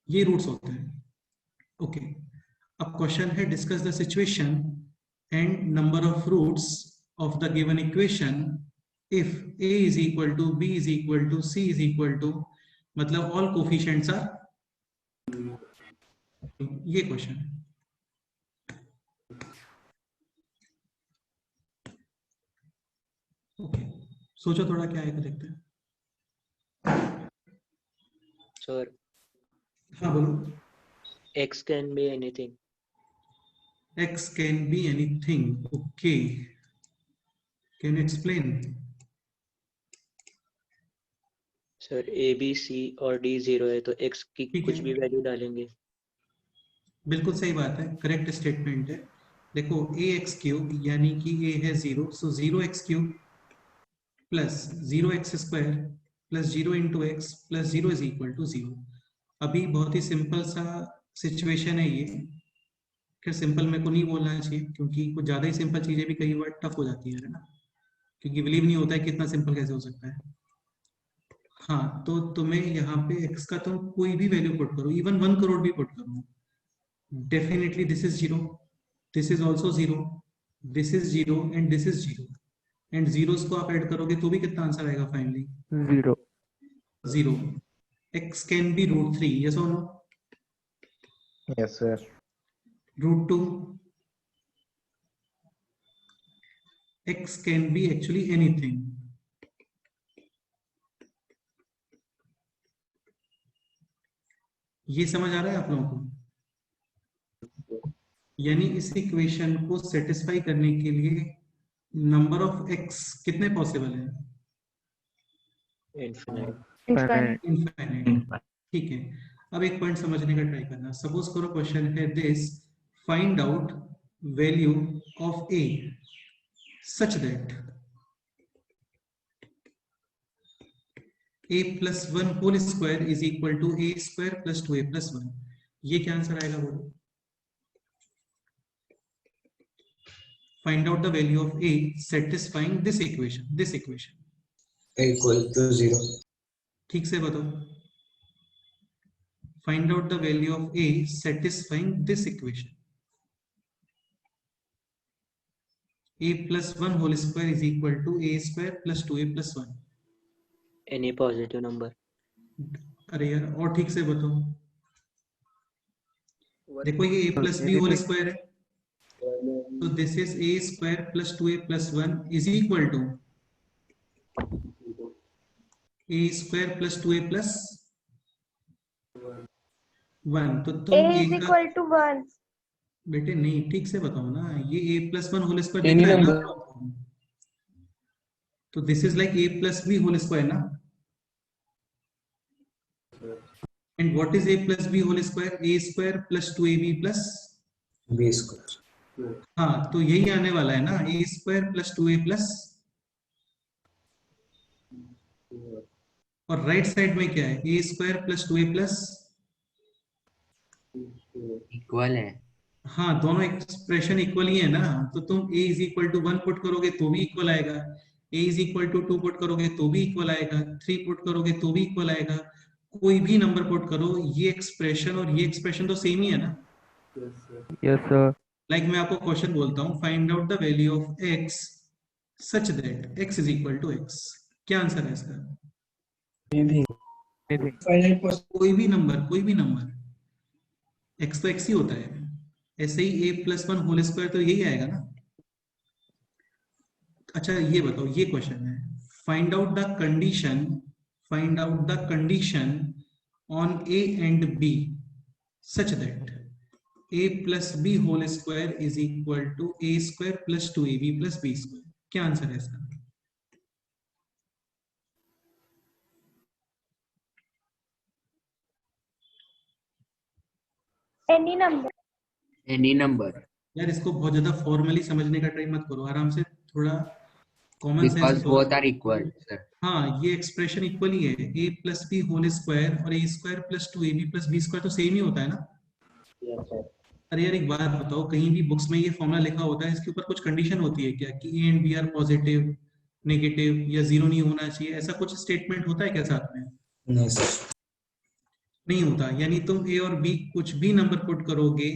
ये रूट्स होते हैं. ओके. अब क्वेश्चन है, discuss the situation and number of roots of the given equation if a is equal to b is equal to c is equal to, मतलब ऑल कोफिशिएंट्स आर. ये क्वेश्चन है. ओके, सोचो थोड़ा क्या आएगा, देखते हैं. सर, हाँ बोलो. x can be anything. X can be anything. Okay. Can you explain? Sir a b c और d 0 है तो x की ठीक कुछ है. भी वैल्यू डालेंगे. बिल्कुल सही बात है, करेक्ट स्टेटमेंट है. देखो ax क्यूब यानी कि a है 0, so 0x cube plus 0x² plus 0 into x plus 0 is equal to 0। अभी बहुत ही सिंपल सा सिचुएशन है ये। फिर सिंपल मेरे को नहीं बोलना चाहिए क्योंकि कुछ ज्यादा ही सिंपल चीजें भी कई बार टफ हो जाती है ना, क्योंकि बिलीव नहीं होता है कि इतना सिंपल कैसे हो सकता है। हाँ, तो तुम्हें यहाँ पे x का तुम कोई भी वैल्यू पुट करो, इवन 1 करोड़ भी पुट करो, definitely this is 0, this is also 0, this is 0 and this is 0, and zeros को आप ऐड करोगे तो भी कितना आंसर आएगा finally? 0. 0। x can be √3, yes or no? Yes, sir. √2, x can be actually anything. ये समझ आ रहा है आप लोगों को? यानी इस इक्वेशन को सेटिस्फाई करने के लिए नंबर ऑफ x कितने पॉसिबल है? Infinite. Infinite. इनफाइनाइट। ठीक है, अब एक पॉइंट समझने का ट्राई करना। सपोज करो क्वेश्चन है this, find out value of a such that a plus 1 whole square is equal to a square plus 2a plus 1। ये क्या आंसर आएगा बोलो? Find out the value of a satisfying this equation। A equal to 0। ठीक से बताओ, find out the value of a satisfying this equation। a plus 1 whole square is equal to a square plus 2a plus 1। Any positive number. अरे यार और ठीक से बताओ, देखो ये a plus b whole square है, तो this is a square plus 2a plus 1 is equal to a square plus 2a plus 1। तो तुम A is equal to 1. बेटे नहीं, ठीक से बताओ ना, ये a plus 1 whole square दिख रहा है ना, तो this is like a plus b whole square ना। And what is a plus b whole square? a square plus 2ab plus B square। हाँ, तो यही आने वाला है ना, a square plus 2a plus, और राइट साइड में क्या है? a square plus 2a plus, equal है। हाँ दोनों एक्सप्रेशन इक्वल ही है ना, तो तुम a is equal to 1 put करोगे तो भी इक्वल आएगा, a is equal to 2 put करोगे तो भी इक्वल आएगा, 3 पुट करोगे तो भी इक्वल आएगा, कोई भी नंबर पुट करो, ये एक्सप्रेशन और ये एक्सप्रेशन तो सेम ही है ना। Yes, sir. लाइक मैं आपको क्वेश्चन बोलता हूँ, find out the value of x such that x is equal to x। क्या आंसर है इसका? Anything. कोई भी नंबर, x तो x ही होता है, ऐसे ही a plus 1 होल स्क्वायर तो यही आएगा ना। अच्छा ये बताओ, ये क्वेश्चन है, find out the condition on a and b such that a plus b whole square is equal to a square plus 2ab plus b square. क्या आंसर है इसका? Any number. यार इसको बहुत ज्यादा फॉर्मली समझने का ट्राई मत करो, आराम से थोड़ा common sense. Because both are equal, sir। हाँ, ये एक्सप्रेशन इक्वल ही है, a plus b whole square और a square plus 2ab plus b square तो सेम ही होता है ना। Yes, sir. अरे यार एक बात बताओ, कहीं भी बुक्स में ये फॉर्मूला लिखा होता है, इसके ऊपर कुछ कंडीशन होती है क्या कि a and b are positive, negative या जीरो नहीं होना चाहिए, ऐसा कुछ स्टेटमेंट होता है क्या साथ में? नहीं सर। नहीं होता, यानी तुम a और b कुछ भी नंबर पुट करोगे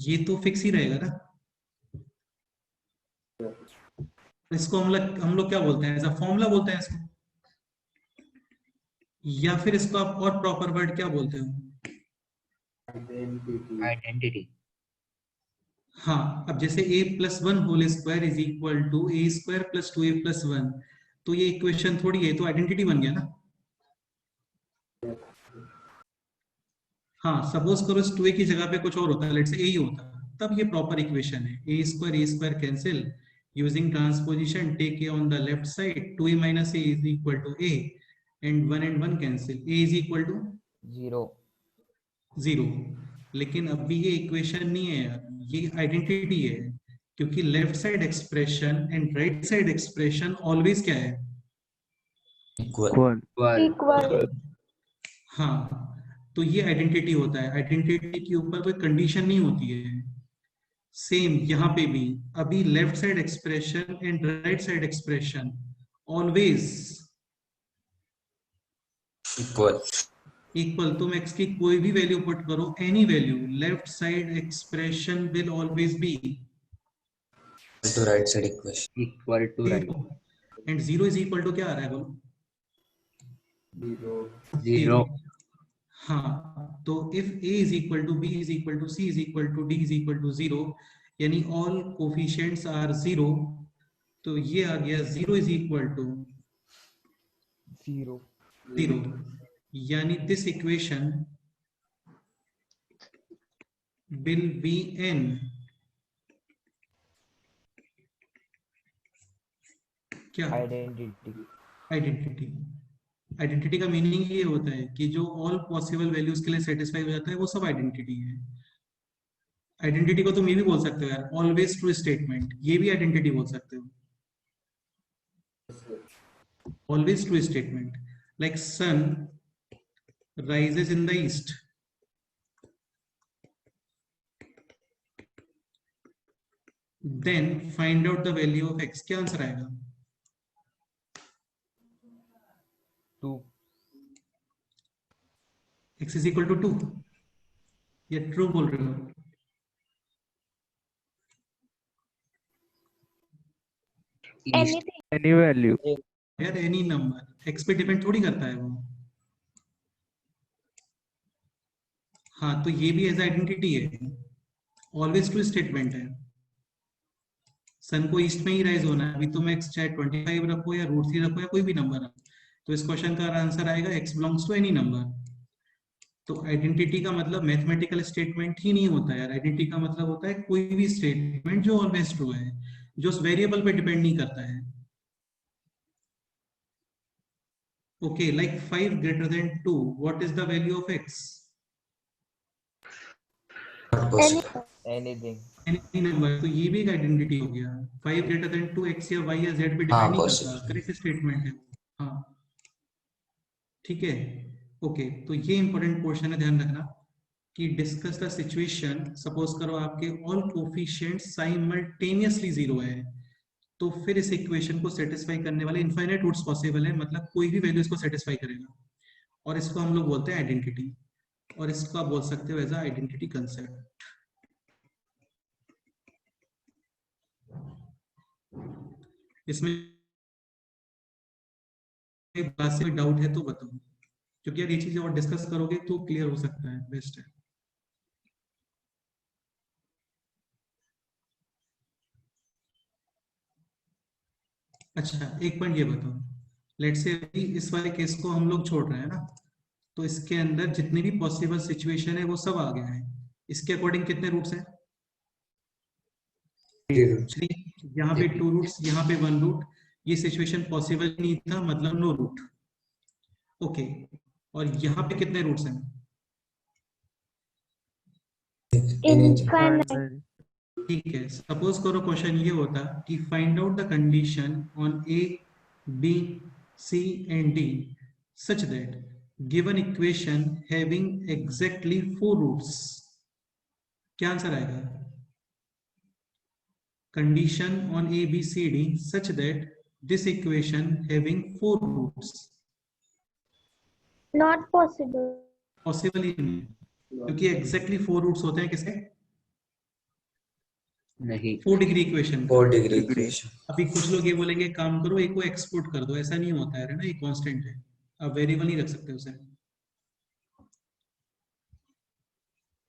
ये तो फिक्स ही रहेगा ना। इसको हम लोग क्या बोलते हैं? ऐसा फॉर्मूला बोलते हैं इसको, या फिर इसको आप और प्रॉपर वर्ड क्या बोलते हो? आइडेंटिटी। हाँ, अब जैसे a plus 1 whole square is equal to a square plus 2a plus 1, तो ये इक्वेशन थोड़ी है, तो आइडेंटिटी बन गया ना। हाँ, सपोज करो इस 2a की जगह पे कुछ और होता है, लेट्स से a ही होता, तब ये प्रॉपर इक्वेशन है। a square cancel, using transposition take a on the left side, 2a minus a is equal to a, and 1 cancel, a is equal to 0। लेकिन अब भी ये इक्वेशन नहीं है यार, ये आइडेंटिटी है, क्योंकि left side expression and right side expression always क्या है? Equal. Equal Equal. हाँ, तो ये आइडेंटिटी होता है। आइडेंटिटी के ऊपर कोई कंडीशन नहीं होती है। सेम यहाँ पे भी, अभी left side expression and right side expression always Equal. Equal. तुम x की कोई भी वैल्यू पुट करो, any value, left side expression will always be To right side equation. Equal to right. And zero is equal to क्या आ रहा है बोलो? 0. हाँ, तो if a is equal to b is equal to c is equal to d is equal to 0, यानी ऑल कोफिशिएंट्स आर 0, तो ये आ गया 0 इज इक्वल टू 0, यानी this equation will be n क्या? आइडेंटिटी। आइडेंटिटी का मीनिंग ये होता है कि जो ऑल पॉसिबल वैल्यूज के लिए सेटिस्फाई हो जाता है वो सब आइडेंटिटी है। आइडेंटिटी को तुम ये भी बोल सकते हो यार, ऑलवेज ट्रू स्टेटमेंट, ये भी आइडेंटिटी बोल सकते हो। Always true statement, like sun rises in the east, then find out the value of x। क्या आंसर आएगा? 2. x इज इक्वल टू 2, ये ट्रू बोल रहे हो? East. Anything. एनी वैल्यू यार एनी नंबर, x पे डिपेंड थोड़ी करता है वो। हाँ, तो ये भी एज आइडेंटिटी है, ऑलवेज ट्रू स्टेटमेंट है। सन को ईस्ट में ही राइज होना है, अभी तुम x चाहे 25 रखो या √3 रखो या कोई भी नंबर रखो, तो इस क्वेश्चन का आंसर आएगा x belongs to any number. तो आइडेंटिटी का मतलब मैथमेटिकल स्टेटमेंट ही नहीं होता यार, आइडेंटिटी का मतलब होता है कोई भी स्टेटमेंट जो ऑलवेज ट्रू है, जो उस वेरिएबल पे डिपेंड नहीं करता है। Okay, like 5 greater than 2, what is the value of x? Not possible. Any number, तो ये भी एक आइडेंटिटी हो गया। 5 greater than 2, x या y या z पे डिपेंड हाँ, नहीं possible. करता, करेक्ट स्टेटमेंट है। हाँ, ठीक है। ओके, तो ये इंपॉर्टेंट पोर्शन है, ध्यान रखना कि डिस्कस द सिचुएशन। सपोज करो आपके ऑल कोफिशिएंट्स साइमल्टेनियसली 0 है, तो फिर इस इक्वेशन को सेटिस्फाई करने वाले इनफाइनाइट रूट्स पॉसिबल है, मतलब कोई भी वैल्यू इसको सेटिस्फाई करेगा, और इसको हम लोग बोलते हैं आइडेंटिटी, और इसको आप बोल सकते हो एज अ आइडेंटिटी कंसेप्ट। इसमें कोई डाउट है तो बताओ, क्योंकि यार ये चीजें और डिस्कस करोगे तो क्लियर हो सकता है, बेस्ट है। अच्छा, एक पॉइंट ये बताओ, लेट्स से अभी इस वाले केस को हम लोग छोड़ रहे हैं ना, तो इसके अंदर जितनी भी पॉसिबल सिचुएशन है वो सब आ गया है। इसके अकॉर्डिंग कितने रूट्स हैं? 3। यहाँ पे 2 रूट्स, यहाँ पे 1 रूट। ये सिचुएशन पॉसिबल नहीं था, मतलब नो रूट। ओके, और यहाँ पे कितने रूट्स हैं? Infinite. ठीक है, सपोज करो क्वेश्चन ये होता कि find out the condition on A B C and D such that given equation having exactly 4 roots. क्या आंसर आएगा? Condition on A B C D such that this equation having 4 roots. Not possible. Possible ही नहीं, क्योंकि एग्जैक्टली 4 रूट्स होते हैं किसके? नहीं 4 डिग्री इक्वेशन। 4 degree equation. अभी कुछ लोग ये बोलेंगे काम करो एक को एक्सपोर्ट कर दो, ऐसा नहीं होता है ना, ये कांस्टेंट है, आप वेरिएबल नहीं रख सकते उसे।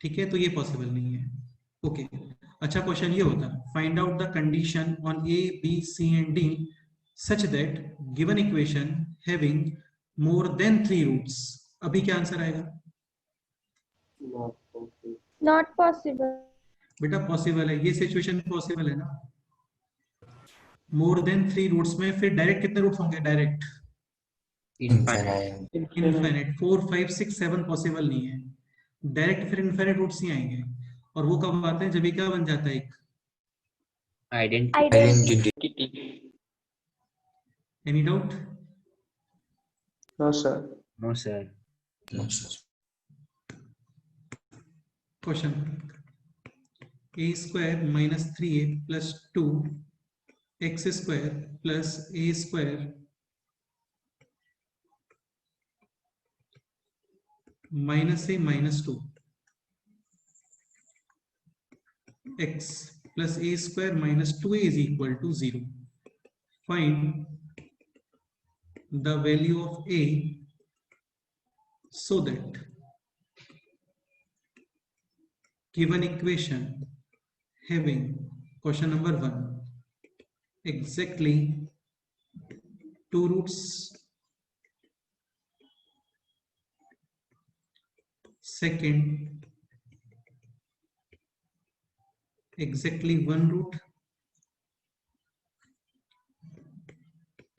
ठीक है, तो ये पॉसिबल नहीं है। ओके, अच्छा क्वेश्चन ये होता find out the condition on A B C and D such that given equation having more than 3 roots. अभी क्या आंसर आएगा? Not possible. बेटा पॉसिबल है, ये सिचुएशन पॉसिबल है ना। मोर देन 3 रूट्स में फिर डायरेक्ट कितने रूट्स होंगे? Direct Infinite. इनफाइनाइट। 4 5 6 7 पॉसिबल नहीं है, डायरेक्ट फिर इनफाइनाइट रूट्स ही आएंगे। और वो कब आते हैं? जब ये क्या बन जाता है, एक identity Identity. Identity. Any doubt? No, sir. No, sir. No, sir. Question a square minus 3a plus 2 x square plus a square minus a minus 2 x plus a square minus 2a is equal to 0. Find the value of a so that given equation having question number 1 exactly 2 roots, second exactly 1 root,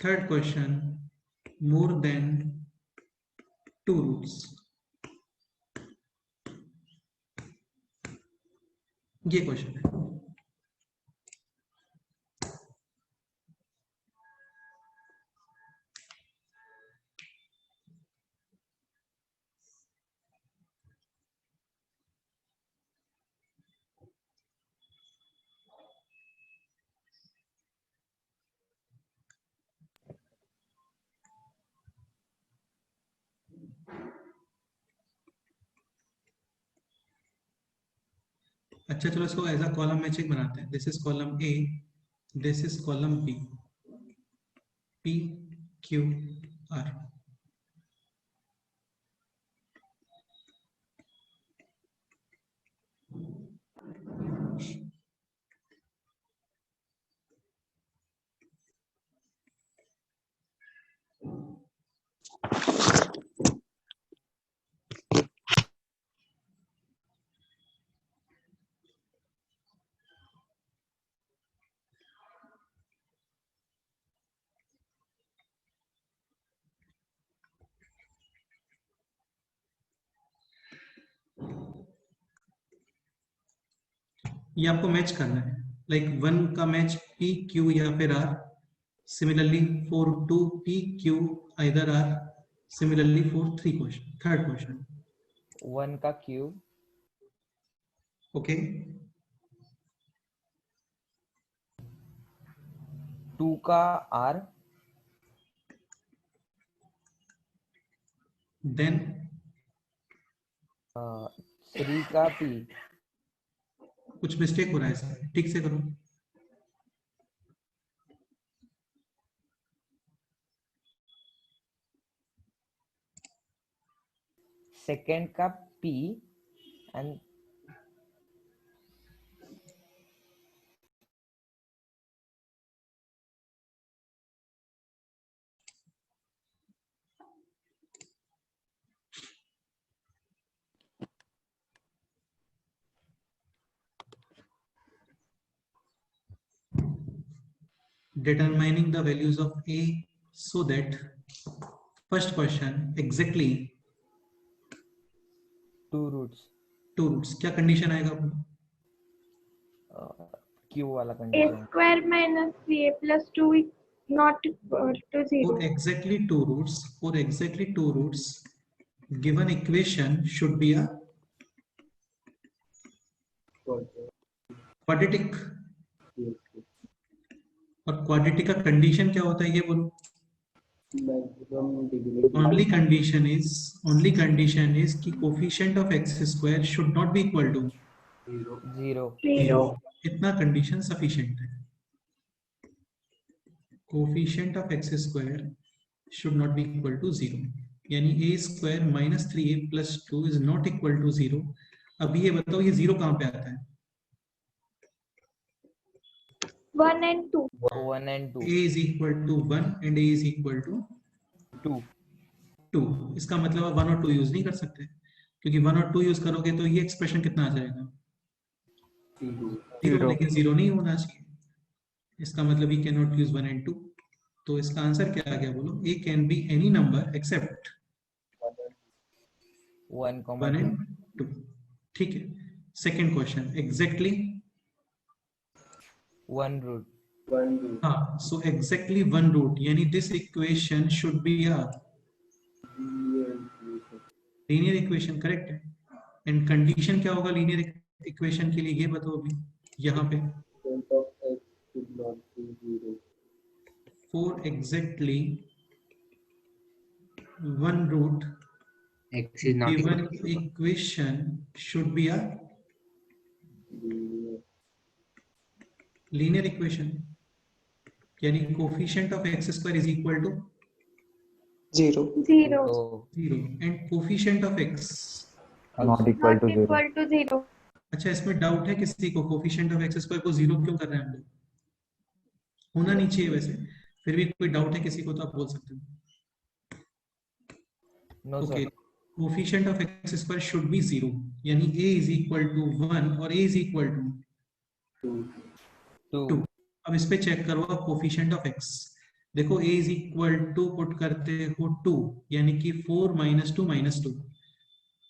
third question more than 2 roots. ये क्वेश्चन है. अच्छा चलो इसको एज अ कॉलम मैचिंग बनाते हैं. This is column A, this is column B, P Q R. ये आपको मैच करना है, लाइक 1 का मैच पी क्यू या फिर R. Similarly for 2 P Q either R. Similarly for 3 question. Third question 1 का क्यूब, ओके. 2 का आर, देन 3 का पी, कुछ मिस्टेक हो रहा है इसमें, ठीक से करो. सेकेंड का P and Determining the values of a so that first question exactly 2 roots. 2 roots. क्या कंडीशन आएगा? क्यू वाला A condition. square minus 3a plus 2 is not equal to 0. For exactly 2 roots, for exactly 2 roots, given equation should be a quadratic. और क्वाड्रेटिक का कंडीशन क्या होता है ये बोलो. only condition is कि coefficient of x square should not be equal to 0. इतना कंडीशन सफिशिएंट है. coefficient of x square should not be equal to 0, यानी a square minus 3a plus 2 is not equal to 0. अब ये बताओ ये 0 कहाँ पे आता है? 1 and 2. 1 and 2. a is equal to 1 and a is equal to 2. इसका मतलब आप 1 और 2 यूज नहीं कर सकते, क्योंकि 1 और 2 यूज करोगे तो ये एक्सप्रेशन कितना आ जाएगा? 0. लेकिन 0 नहीं होना चाहिए. इसका मतलब we cannot use 1 and 2. तो इसका आंसर क्या आ गया बोलो? a can be any number except 1, 1 and 2. ठीक है. Second question exactly 1 root. हाँ, so exactly 1 root यानी this equation should be a linear equation correct है। एंड कंडीशन क्या होगा लीनियर इक्वेशन के लिए, ये बताओ अभी यहाँ पे। For exactly one root X is not equal given to 0. equation should be a linear equation, यानी coefficient of x square is equal to 0. 0 and coefficient of x Not equal Not to 0. equal to 0. अच्छा इसमें डाउट है किसी को, कोफिशिएंट ऑफ एक्स स्क्वायर को 0 क्यों कर रहे हैं हम लोग? होना नहीं चाहिए वैसे, फिर भी कोई डाउट है किसी को तो आप बोल सकते हो। No, okay, sir. Coefficient of x square should be 0, यानी a इज इक्वल टू 1 और a इज इक्वल टू 2। अब इस पे चेक करो आप कोफिशिएंट ऑफ x, देखो a is equal to put करते हो 2, यानी कि 4 - 2 - 2,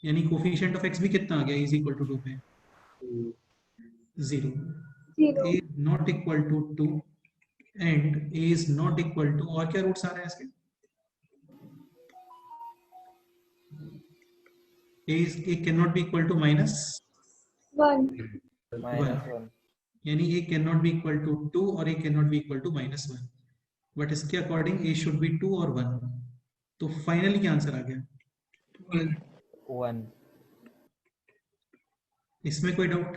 यानी कोफिशिएंट ऑफ x भी कितना आ गया, इज इक्वल टू 2 पे 0। 0. a not equal to 2 and a is not equal to, और क्या रूट्स आ रहे हैं इसके? a can not be equal to -1, -1. यानी a can not be equal to 2 और a can not be equal to -1, but इसके अकॉर्डिंग a शुड बी 2 और 1, तो फाइनली क्या आंसर आ गया? 1. इसमें कोई डाउट?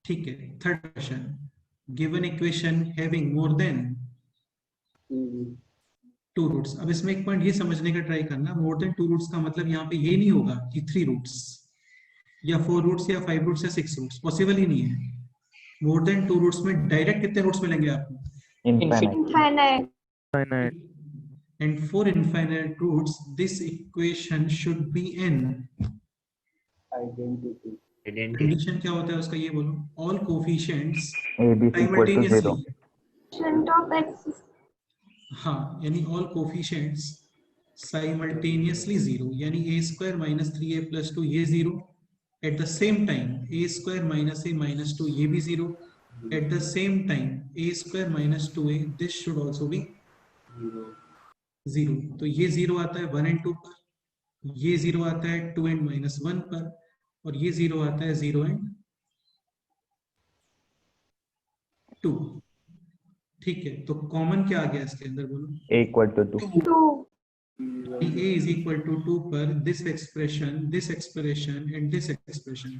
ठीक है, third question, given equation having more than 2 roots. अब इसमें एक पॉइंट ये समझने का ट्राई करना, मोर देन 2 रूट्स का मतलब यहाँ पे ये नहीं होगा कि 3 रूट्स या 4 रूट्स या 5 रूट्स या 6 रूट्स, पॉसिबल ही नहीं है। मोर देन 2 रूट्स में डायरेक्ट कितने रूट्स मिलेंगे आपको? Infinite. Finite. And for infinite roots this equation should be n Identity. Condition क्या होता है उसका, ये बोलो। all coefficients A B is equal to 0. Coefficient of x. हाँ, यानी all coefficients simultaneously 0, यानी a square minus 3a plus 2 ये 0, at the same time a square minus a minus 2 ये भी 0, at the same time a square minus 2a this should also be 0। तो ये 0 आता है 1 and 2 पर, ये 0 आता है 2 and -1 पर, और ये 0 आता है 0 and 2। ठीक है, तो कॉमन क्या आ गया इसके अंदर बोलो? A equal to 2. 2. a is equal to 2 पर this expression and this expression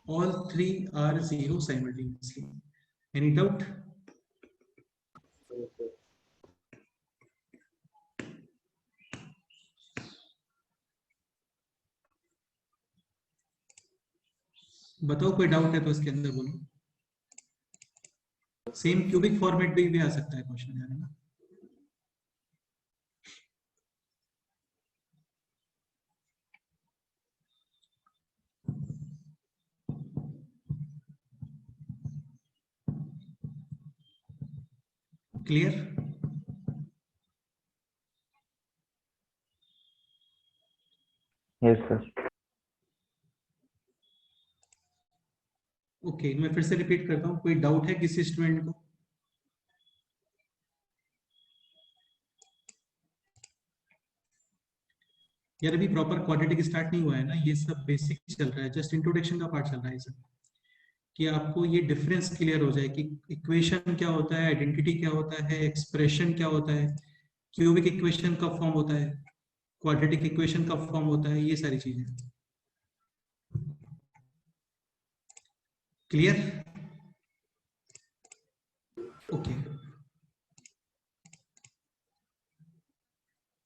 all three are 0 simultaneously। Any doubt? बताओ कोई डाउट है तो इसके अंदर बोलो। सेम क्यूबिक फॉर्मेट भी आ सकता है क्वेश्चन, है ना? क्लियर? Yes, sir. ओके, मैं फिर से रिपीट करता हूँ, कोई डाउट है किसी स्टूडेंट को? यार अभी प्रॉपर क्वाड्रेटिक स्टार्ट नहीं हुआ है ना, ये सब बेसिक चल रहा है, जस्ट इंट्रोडक्शन का पार्ट चल रहा है सब, कि आपको ये डिफरेंस क्लियर हो जाए कि इक्वेशन क्या होता है, आइडेंटिटी क्या होता है, एक्सप्रेशन क्या होता है, क्यूबिक इक्वेशन का फॉर्म होता है, क्वाड्रेटिक इक्वेशन का फॉर्म होता है, ये सारी चीजें। क्लियर? Okay,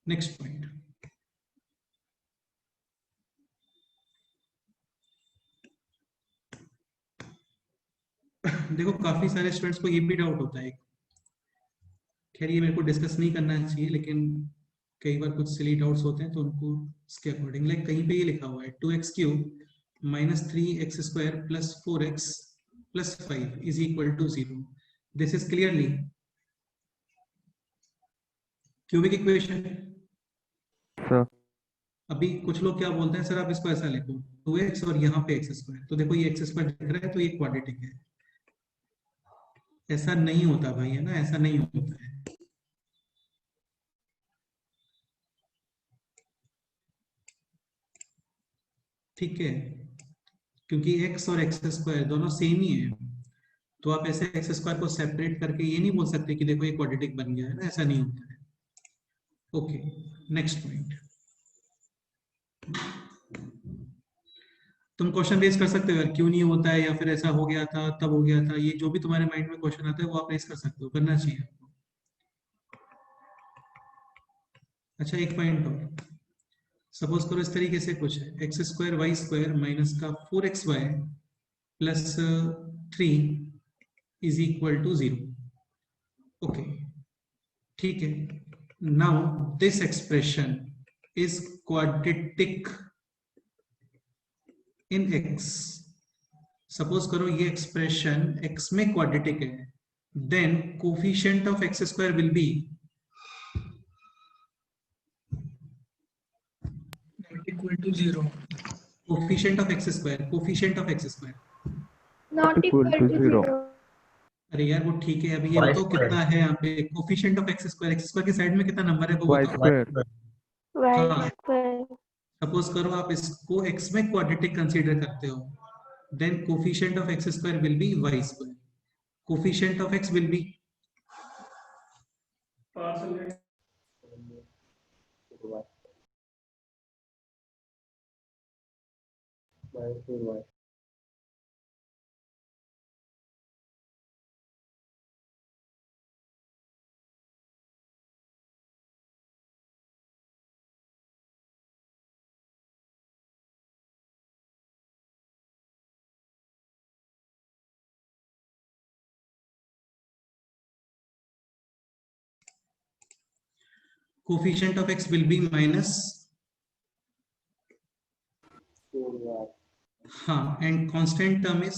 next point. देखो काफी सारे स्टूडेंट्स को ये भी डाउट होता है, खैर ये मेरे को डिस्कस नहीं करना चाहिए, लेकिन कई बार कुछ सिली डाउट्स होते हैं तो उनको इसके अकॉर्डिंग, लाइक कहीं पे ये लिखा हुआ है 2x³ - 3x² + 4x + 5 = 0। This is clearly cubic equation. Sir. अभी कुछ लोग क्या बोलते हैं, सर आप इसको ऐसा लिखो 2x और यहाँ पे x², तो देखो ये x² दिख रहा है तो ये क्वाड्रेटिक है। ऐसा नहीं होता भाई, है ना, ऐसा नहीं होता है। ठीक है, क्योंकि x और x स्क्वायर दोनों सेम ही है, तो आप ऐसे एक्स स्क्वायर को सेपरेट करके ये नहीं बोल सकते कि देखो ये क्वाड्रेटिक बन गया है ना, ऐसा नहीं होता है। Okay, next point. तुम क्वेश्चन रेज कर सकते हो यार, क्यों नहीं होता है, या फिर ऐसा हो गया था तब हो गया था, ये जो भी तुम्हारे माइंड में क्वेश्चन आता है वो आप रेज कर सकते हो, करना चाहिए आपको। अच्छा, एक पॉइंट और, सपोज करो इस तरीके से कुछ है, x square y square minus का 4xy plus 3 is equal to 0। Okay, ठीक है, now this expression is quadratic in x। Suppose करो ये एक्सप्रेशन x में क्वाड्रेटिक है, then coefficient of x square will be equal to 0. Coefficient of x square, coefficient of x square Not equal to 0. अरे यार वो ठीक है, अभी ये बताओ कितना है यहाँ पे कोफिशिएंट ऑफ x स्क्वायर की साइड में कितना नंबर है वो वाई बताओ। स्क्वायर। Y square. सपोज करो आप इसको x में क्वाड्रेटिक कंसीडर करते हो, then coefficient of x square will be y square, coefficient of x will be coefficient of x will be minus, हाँ, एंड कांस्टेंट टर्म इज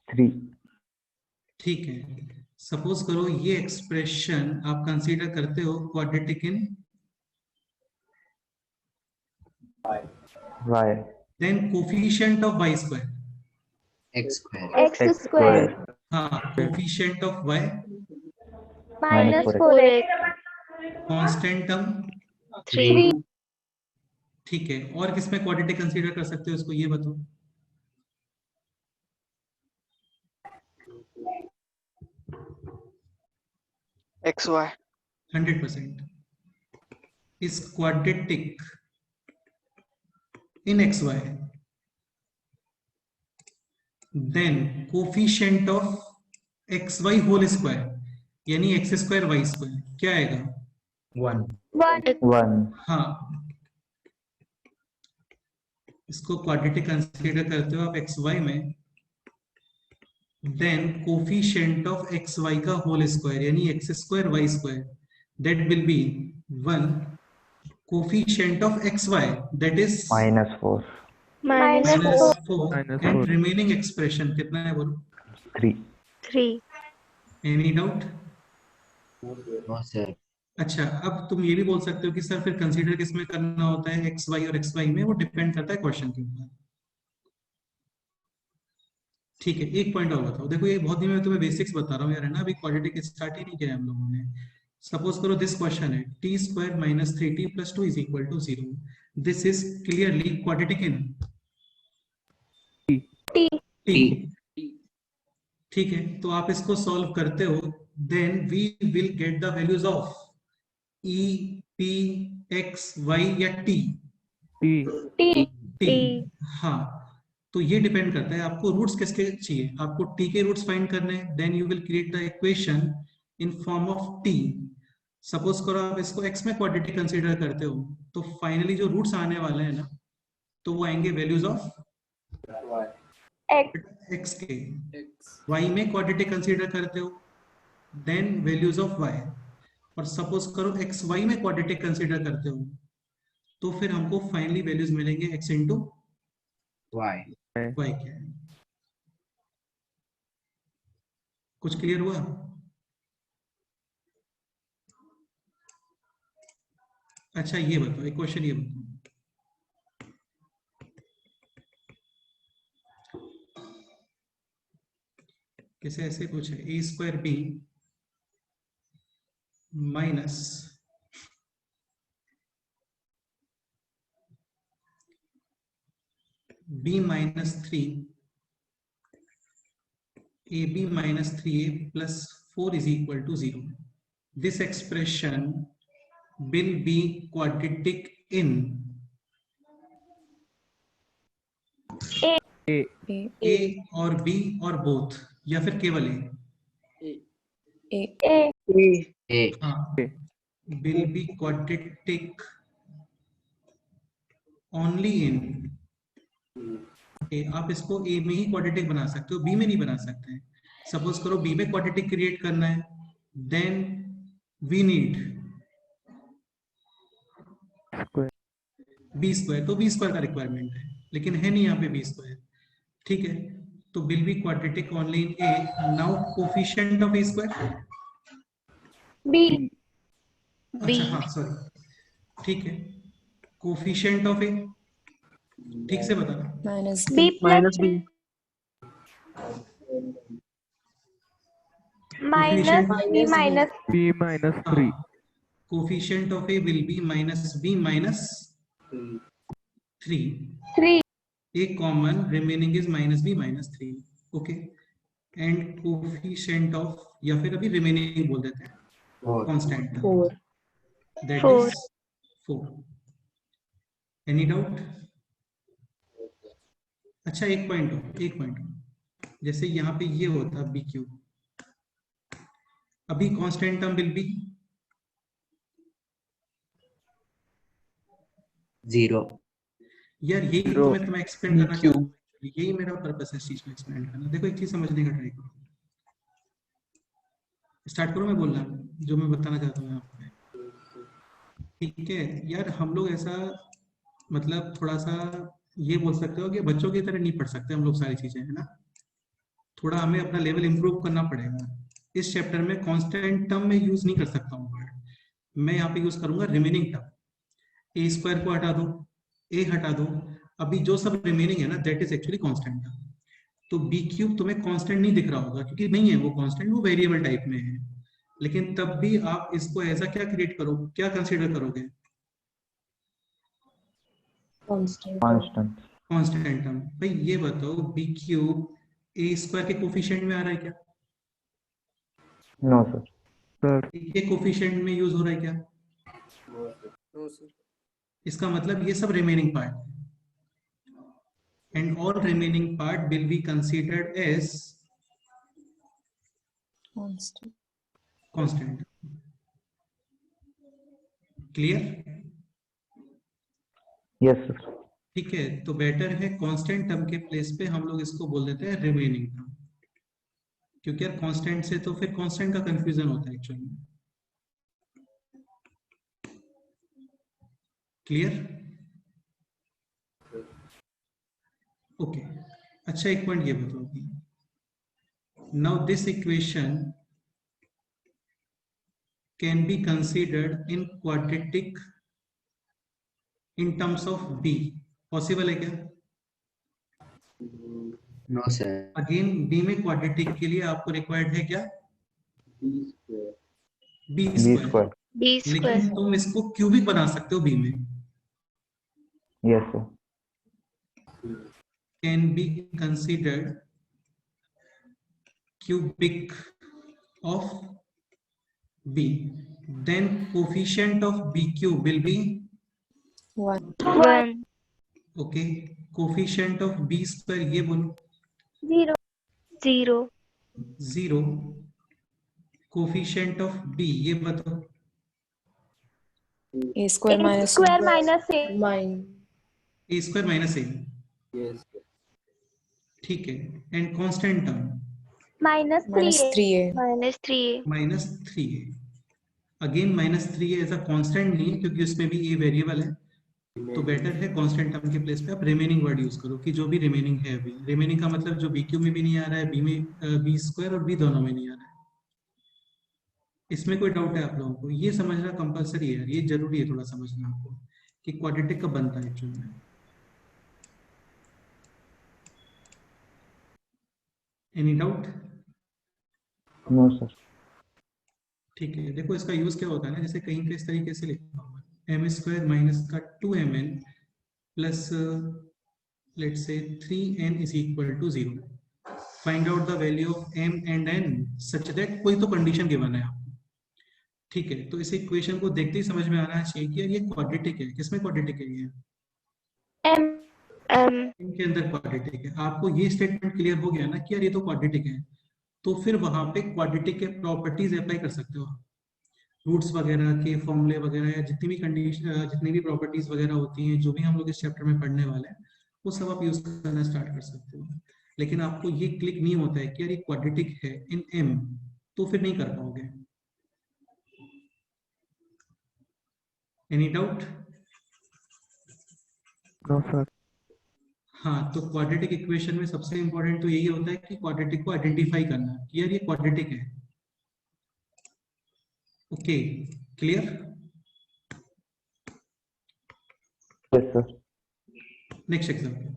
3। ठीक है। सपोज करो ये एक्सप्रेशन आप कंसीडर करते हो quadratic in y, then coefficient of y square, x square. X square. हाँ, coefficient of y, Minus 4x. 4x. Constant term, 3. ठीक है। और किसमें क्वाड्रेटिक कंसीडर कर सकते हो इसको, ये बताओ। xy 100% is quadratic in xy, then coefficient of xy whole square यानी x स्क्वायर वाई स्क्वायर क्या आएगा 1. 1, हाँ, इसको क्वाड्रेटिक कंसीडर करते हो आप xy में, देन कोफिशिएंट ऑफ xy का होल स्क्वायर यानी x square y square, that will be 1, coefficient of xy that is -4, Minus 4. -4, Minus and 4. Remaining expression कितना है बोलो। 3। 3. Any doubt? No sir. अच्छा, अब तुम ये भी बोल सकते हो कि सर फिर कंसीडर किसमें करना होता है एक्स वाई और एक्स वाई में, वो डिपेंड करता है क्वेश्चन के ऊपर। ठीक है, एक पॉइंट और बताओ, देखो ये बहुत ही मैं तुम्हें बेसिक्स बता रहा हूँ यार, है ना, अभी क्वाड्रेटिक स्टार्ट ही नहीं किया हम लोगों ने। सपोज करो दिस क्वेश्चन है t square minus 3t plus 2 is equal to 0, this is clearly quadratic in t. ठीक है, तो आप इसको सॉल्व करते हो, then we will get the values of e p x y या t T. हाँ, तो ये डिपेंड करता है आपको रूट्स किसके चाहिए, आपको t के रूट्स फाइंड करने हैं, then you will create the equation in form of t। Suppose करो आप इसको x में क्वाड्रेटिक कंसीडर करते हो, तो फाइनली जो रूट्स आने वाले हैं ना, तो वो आएंगे वैल्यूज ऑफ x के, y में क्वाड्रेटिक कंसीडर करते हो, देन वैल्यूज ऑफ y, और सपोज करो एक्स वाई में क्वाड्रेटिक कंसीडर करते हो, तो फिर हमको फाइनली वैल्यूज मिलेंगे x इंटू Y. वाई क्या है। कुछ क्लियर हुआ? अच्छा ये बताओ, एक क्वेश्चन ये बताओ, कैसे ऐसे कुछ है A square B minus b minus 3 ab minus 3a plus 4 is equal to 0. This expression will be quadratic in A a और b और both, या फिर केवल a? A. A. हाँ, will be quadratic only in A. आप इसको A में ही क्वाड्रेटिक बना सकते हो, B में नहीं बना सकते हैं. सपोज करो B में क्वाड्रेटिक क्रिएट करना है, then we need square. B square, तो B स्क्वायर का रिक्वायरमेंट है, लेकिन है नहीं यहाँ पे B स्क्वायर. ठीक है, तो will be quadratic only in A. Now coefficient of A square. B. अच्छा हाँ सॉरी, ठीक है, कोफिशिएंट ऑफ A ठीक से बताना. B plus B. minus B minus B minus 3. Coefficient of A will be minus B minus 3. 3. A common, remaining is minus B minus 3. Okay. And coefficient of, या फिर अभी remaining बोल देते हैं, 4. constant term. 4. That 4. is 4. Any doubt? अच्छा एक पॉइंट, जैसे यहाँ पे ये होता बी क्यूब, अभी कांस्टेंट टर्म विल बी 0. यार यही तो मैं तुम्हें एक्सप्लेन करना चाहता हूँ, यही मेरा पर्पस है इस चीज को एक्सप्लेन करना. देखो एक चीज समझने का ट्राई करो, स्टार्ट करो मैं बोलना जो मैं बताना चाहता हूँ आपको. ठीक है यार, हम लोग ऐसा मतलब थोड़ा सा ये बोल सकते हो कि बच्चों की तरह नहीं पढ़ सकते हम लोग सारी चीजें, है ना. थोड़ा हमें अपना लेवल इंप्रूव करना पड़ेगा. इस चैप्टर में कांस्टेंट टर्म में यूज नहीं कर सकता हूँ वर्ड, मैं यहाँ पे यूज करूंगा रिमेनिंग टर्म. ए स्क्वायर को हटा दो, ए हटा दो, अभी जो सब रिमेनिंग है ना that is actually constant term. तो बी क्यूब तुम्हें कांस्टेंट नहीं दिख रहा होगा क्योंकि नहीं है वो कांस्टेंट, वो वेरिएबल टाइप में है, लेकिन तब भी आप इसको ऐसा क्या क्रिएट करो, क्या कंसीडर करोगे? constant, constant term. भाई ये बताओ बी क्यूब ए स्क्वायर के कोफिशिएंट में आ रहा है क्या? no sir, Sir, ये कोफिशिएंट में यूज हो रहा है क्या? इसका मतलब ये सब remaining part, and all remaining part will be considered as constant. Clear? yes sir, ठीक है, तो बेटर है कांस्टेंट टर्म के प्लेस पे हम लोग इसको बोल देते हैं रिमेनिंग टर्म, क्योंकि यार कांस्टेंट से तो फिर कांस्टेंट का कंफ्यूजन होता है एक्चुअली. क्लियर? ओके. अच्छा एक पॉइंट ये बताओ, now this equation can be considered in quadratic in terms of b. Possible है क्या? No sir. अगेन b में क्वाड्रेटिक के लिए आपको रिक्वायर्ड है क्या? b b square. square, B लेकिन square. तुम इसको क्यूबिक बना सकते हो b में. yes sir, Can be considered cubic of b. Then coefficient of b cube will be 1. okay. Coefficient of b square ये बोलो 0. 0. 0. Coefficient of b ये बताओ A square minus A. a square minus a. ठीक है. And constant term minus 3A. Minus 3A. Minus 3a. Again minus 3a ऐसा कांस्टेंट नहीं है क्योंकि उसमें भी a वेरिएबल है, तो बेटर है कांस्टेंट टर्म के प्लेस पे आप रिमेनिंग वर्ड यूज करो कि जो भी रिमेनिंग है अभी. रिमेनिंग का मतलब जो बी क्यू में भी नहीं आ रहा है, बी में बी स्क्वायर और बी दोनों में नहीं आ रहा है. इसमें कोई डाउट है आप लोगों को? ये समझना कंपलसरी है, ये जरूरी है थोड़ा समझना आपको कि क्वाड्रेटिक कब बनता है एक्चुअली में. Any doubt? no sir, ठीक है, देखो इसका यूज क्या होता है ना, जैसे कहीं पे इस तरीके से लिखा हुआ है एम स्क्वायर माइनस का 2mn plus let's say 3n is equal to 0. Find out the value of m and n such that कोई तो कंडीशन गिवन है आपको, ठीक है। तो इस इक्वेशन को देखते ही समझ में आना चाहिए कि यार ये क्वाड्रेटिक है। किसमें क्वाड्रेटिक है? ये इनके अंदर क्वाड्रेटिक है। आपको ये स्टेटमेंट क्लियर हो गया ना कि यार ये तो क्वाड्रेटिक है, तो फिर वहां पे क्वाड्रेटिक के प्रॉपर्टीज अप्लाई कर सकते हो, रूट्स वगैरह के फॉर्मूले वगैरह या जितनी भी कंडीशन, जितनी भी प्रॉपर्टीज वगैरह होती हैं, जो भी हम लोग इस चैप्टर में पढ़ने वाले हैं, वो सब आप यूज करना स्टार्ट कर सकते हो। लेकिन आपको ये क्लिक नहीं होता है कि यार ये क्वाड्रेटिक है इन m, तो फिर नहीं कर पाओगे। Any doubt? No sir. हाँ, तो क्वाड्रेटिक इक्वेशन में सबसे इंपॉर्टेंट तो यही होता है कि क्वाड्रेटिक को आइडेंटिफाई करना कि यार ये क्वाड्रेटिक है। Okay, clear? Yes, sir. Next example.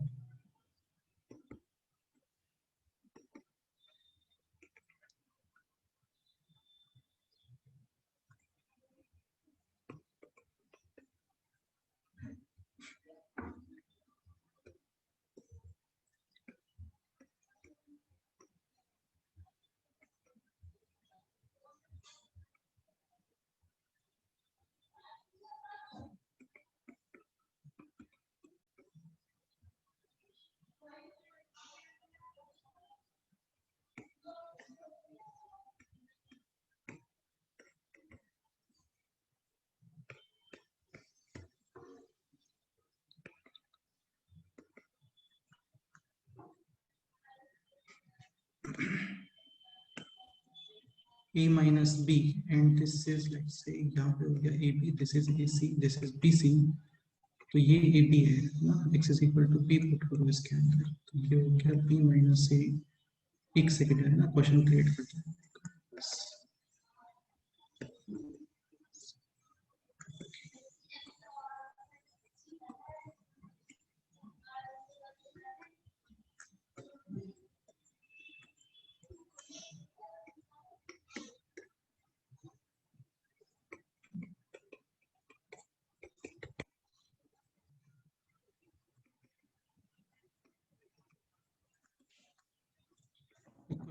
a minus b and this is let's say यहाँ पे हो गया ab, this is ac, this is bc, तो ये ab है ना, x is equal to b put करो इसके अंदर, तो ये हो गया b minus a। एक सेकेंड है ना, क्वेश्चन क्रिएट करते हैं।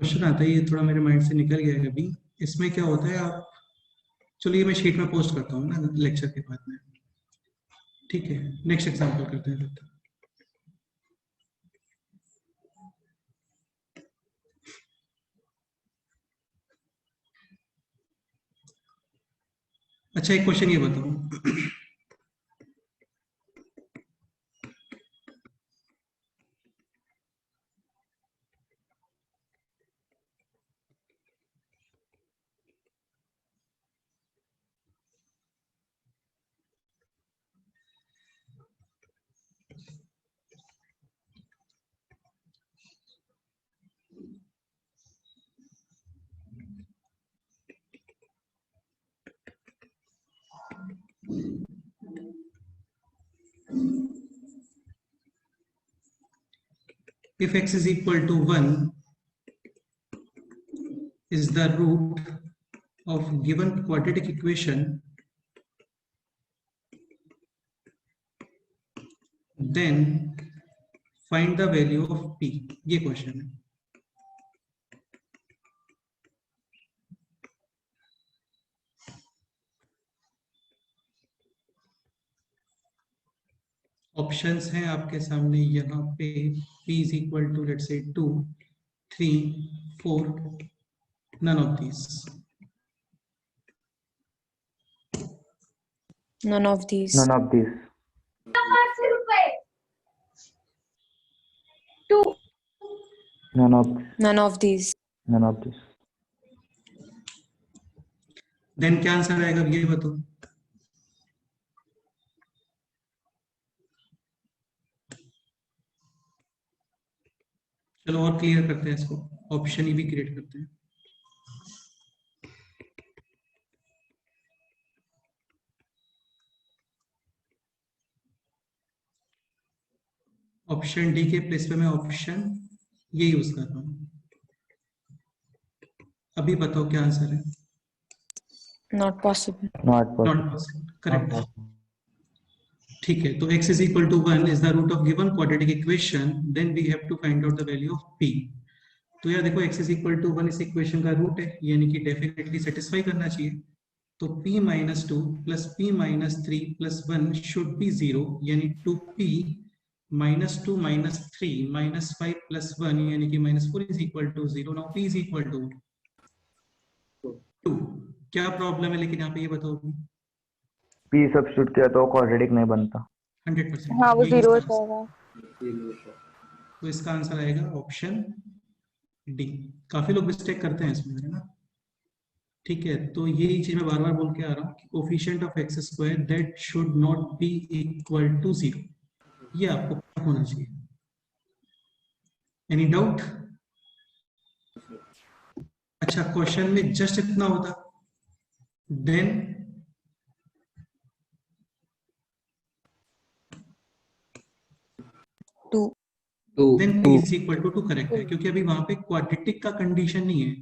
क्वेश्चन आता है, ये थोड़ा मेरे माइंड से निकल गया है अभी। इसमें क्या होता है, आप चलो ये मैं शीट में पोस्ट करता हूँ ना लेक्चर के बाद में, ठीक है। नेक्स्ट एग्जांपल करते हैं। अच्छा, एक क्वेश्चन ये बताओ, if x is equal to 1 is the root of given quadratic equation, then find the value of p। ये क्वेश्चन है। ऑप्शंस हैं आपके सामने यहाँ पे, p is equal to let's say 2, 3, 4, none of these। None of these. None of these. 2, None of None of these. none of these. देन क्या आंसर आएगा ये बताओ। चलो और क्लियर करते हैं इसको, ऑप्शन ई भी क्रिएट करते हैं। ऑप्शन डी के प्लेस पे मैं ऑप्शन ये यूज कर रहा हूं। अभी बताओ क्या आंसर है। Not possible. Not possible. Not possible, correct. ठीक है, तो x is equal to 1 is the root of given quadratic equation, then we have to find out the value of p. तो यार देखो x is equal to 1 इस इक्वेशन का रूट है, यानी कि डेफिनेटली सेटिस्फाई करना चाहिए। तो p minus 2 plus p minus 3 plus 1 should be 0, यानी 2p minus 2 minus 3 minus 5 plus 1 यानी कि minus 4 is equal to 0. Now p is equal to 2. क्या प्रॉब्लम है लेकिन यहाँ पे ये बताओ। p सब्स्टिट्यूट किया तो क्वाड्रेटिक नहीं बनता। 100%। हाँ वो यही जीरो इसका हो आंसर- जाएगा। तो इसका आंसर आएगा ऑप्शन डी। काफी लोग मिस्टेक करते हैं इसमें, है ना। ठीक है, तो यही चीज मैं बार बार बोल के आ रहा हूँ कि coefficient of x square that should not be equal to 0, ये आपको पता होना चाहिए। Any doubt? अच्छा, क्वेश्चन में जस्ट इतना होता, then to then p is equal to 2 correct है, क्योंकि अभी वहां पे क्वाड्रेटिक का कंडीशन नहीं है,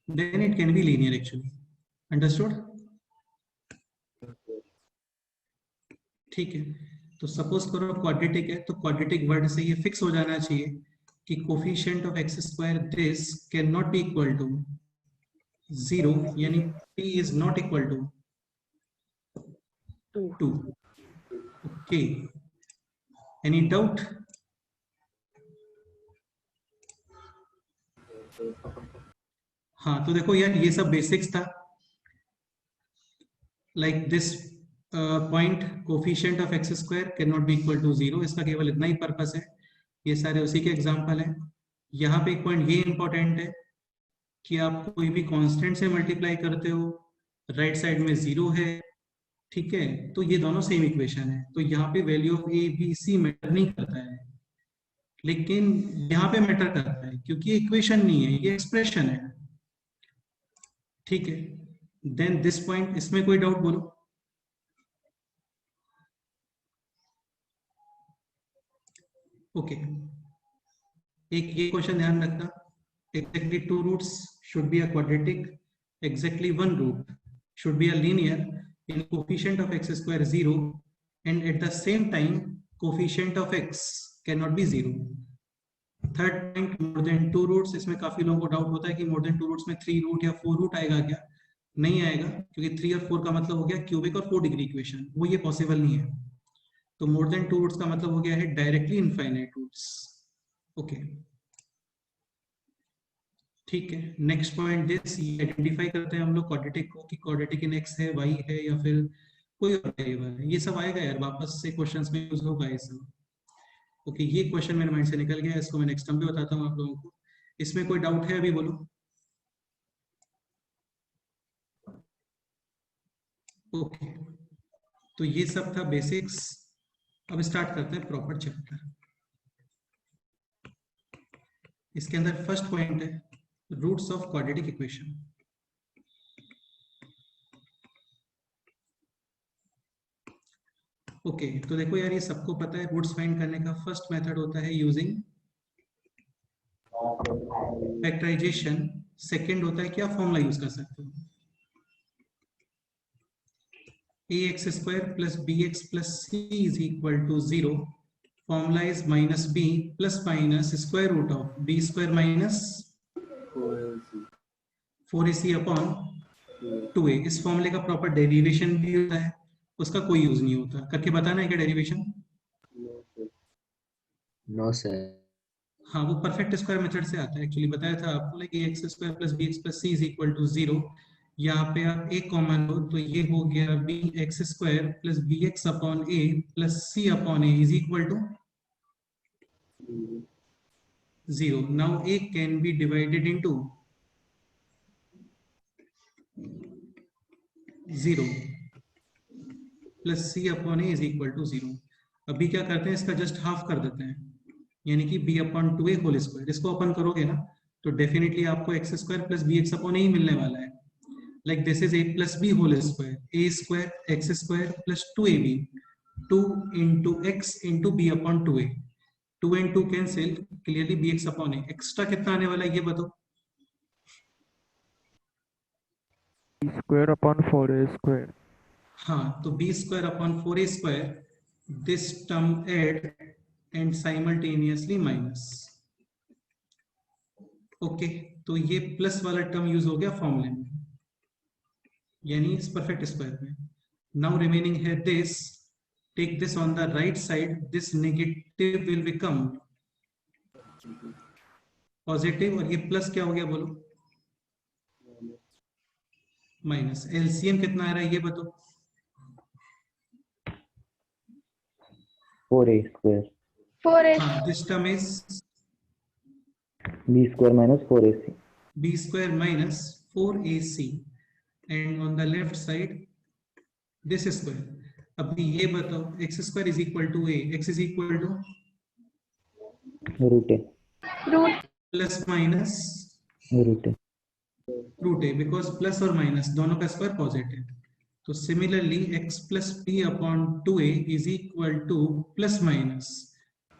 then it can be linear actually. Understood? ठीक है, तो सपोज करो क्वाड्रेटिक है, तो क्वाड्रेटिक वर्ड से ये फिक्स हो जाना चाहिए कि coefficient of x square this can not be equal to 0, यानी p is not equal to 2। Okay, any doubt? हाँ, तो देखो यार ये सब बेसिक्स था। Like this point coefficient of x square can not be equal to 0, इसका केवल इतना ही पर्पस है। ये सारे उसी के एग्जांपल हैं। यहाँ पे एक पॉइंट ये इंपॉर्टेंट है कि आप कोई भी कांस्टेंट से मल्टीप्लाई करते हो, राइट साइड में 0 है, ठीक है, तो ये दोनों सेम इक्वेशन है, तो यहाँ पे value of a B c matter नहीं करता है, लेकिन यहाँ पे मैटर करता है क्योंकि इक्वेशन नहीं है, ये एक्सप्रेशन है। ठीक है, देन दिस पॉइंट, इसमें कोई डाउट बोलो। ओके, एक ये क्वेश्चन ध्यान रखना, exactly 2 roots should be a quadratic, exactly 1 root should be a linear in coefficient of x square 0, and at the same time coefficient of x cannot be 0. Third point, more than 2 roots, इसमें काफी लोगों को डाउट होता है कि मोर देन 2 रूट्स में 3 रूट या 4 रूट आएगा क्या? नहीं आएगा, क्योंकि 3 और 4 का मतलब हो गया क्यूबिक और 4 डिग्री इक्वेशन, वो ये पॉसिबल नहीं है। तो मोर देन 2 रूट्स का मतलब हो गया है डायरेक्टली इनफाइनाइट रूट्स। ओके, ठीक है, नेक्स्ट पॉइंट दिस, आइडेंटिफाई करते हैं हम लोग क्वाड्रेटिक को कि क्वाड्रेटिक इन एक्स है, वाई है, या फिर कोई और वेरिएबल है। ये सब आएगा यार, वापस से क्वेश्चंस में यूज होगा ये सब। ओके, ये क्वेश्चन मेरे माइंड से निकल गया, इसको मैं नेक्स्ट टाइम पे बताता हूँ आप लोगों को। इसमें कोई डाउट है अभी बोलो। ओके, तो ये सब था बेसिक्स। अब स्टार्ट करते हैं प्रॉपर चैप्टर। इसके अंदर फर्स्ट पॉइंट है roots of quadratic equation. Okay, तो देखो यार ये सबको पता है, रूट्स फाइंड करने का फर्स्ट मेथड होता है यूजिंग फैक्टराइजेशन। सेकंड होता है क्या फॉर्मूला यूज कर सकते हो, ax square plus bx plus c is equal to 0. Formula is minus b plus minus square root of b square minus 4ac upon 2a। इस फॉर्मूले का प्रॉपर डेरिवेशन भी होता है, उसका कोई यूज नहीं होता। करके बताना है क्या डेरिवेशन? No sir. हाँ, वो परफेक्ट स्क्वायर मेथड से आता है, एक्चुअली बताया था आपको, like ax square plus bx plus c is equal to 0। यहाँ पे आप a कॉमन लो तो ये हो गया bx square plus bx upon a plus c upon a is equal to 0. Now a can be divided into 0 plus c upon a is equal to 0. अभी क्या करते हैं, इसका जस्ट हाफ कर देते हैं, यानी कि b upon 2a whole square. इसको ओपन करोगे ना तो डेफिनेटली आपको x square plus bx upon a ही मिलने वाला है। Like this is a plus b whole square, a square x square plus 2ab, 2 into x into b upon 2a, 2 and 2 cancel, clearly bx upon a। Extra कितना आने वाला है ये बताओ। b square upon 4a square। हाँ, तो b square upon 4a square this term add and simultaneously minus. Okay तो ये प्लस वाला टर्म यूज हो गया फॉर्मूले में, यानी इस परफेक्ट स्क्वायर में. नाउ रिमेनिंग है this, take this on the right side, this negative will become positive और ये प्लस क्या हो गया बोलो, माइनस. एलसीएम कितना आ रहा है ये बताओ. 4a square 4a. हाँ, this term is b square minus 4ac. b square minus 4ac and on the left side this square. अभी ये बताओ x square is equal to a, x is equal to root a Root. plus minus root a. root a because plus और minus दोनों का स्क्वायर पॉजिटिव. तो similarly x plus b upon 2a is equal to plus minus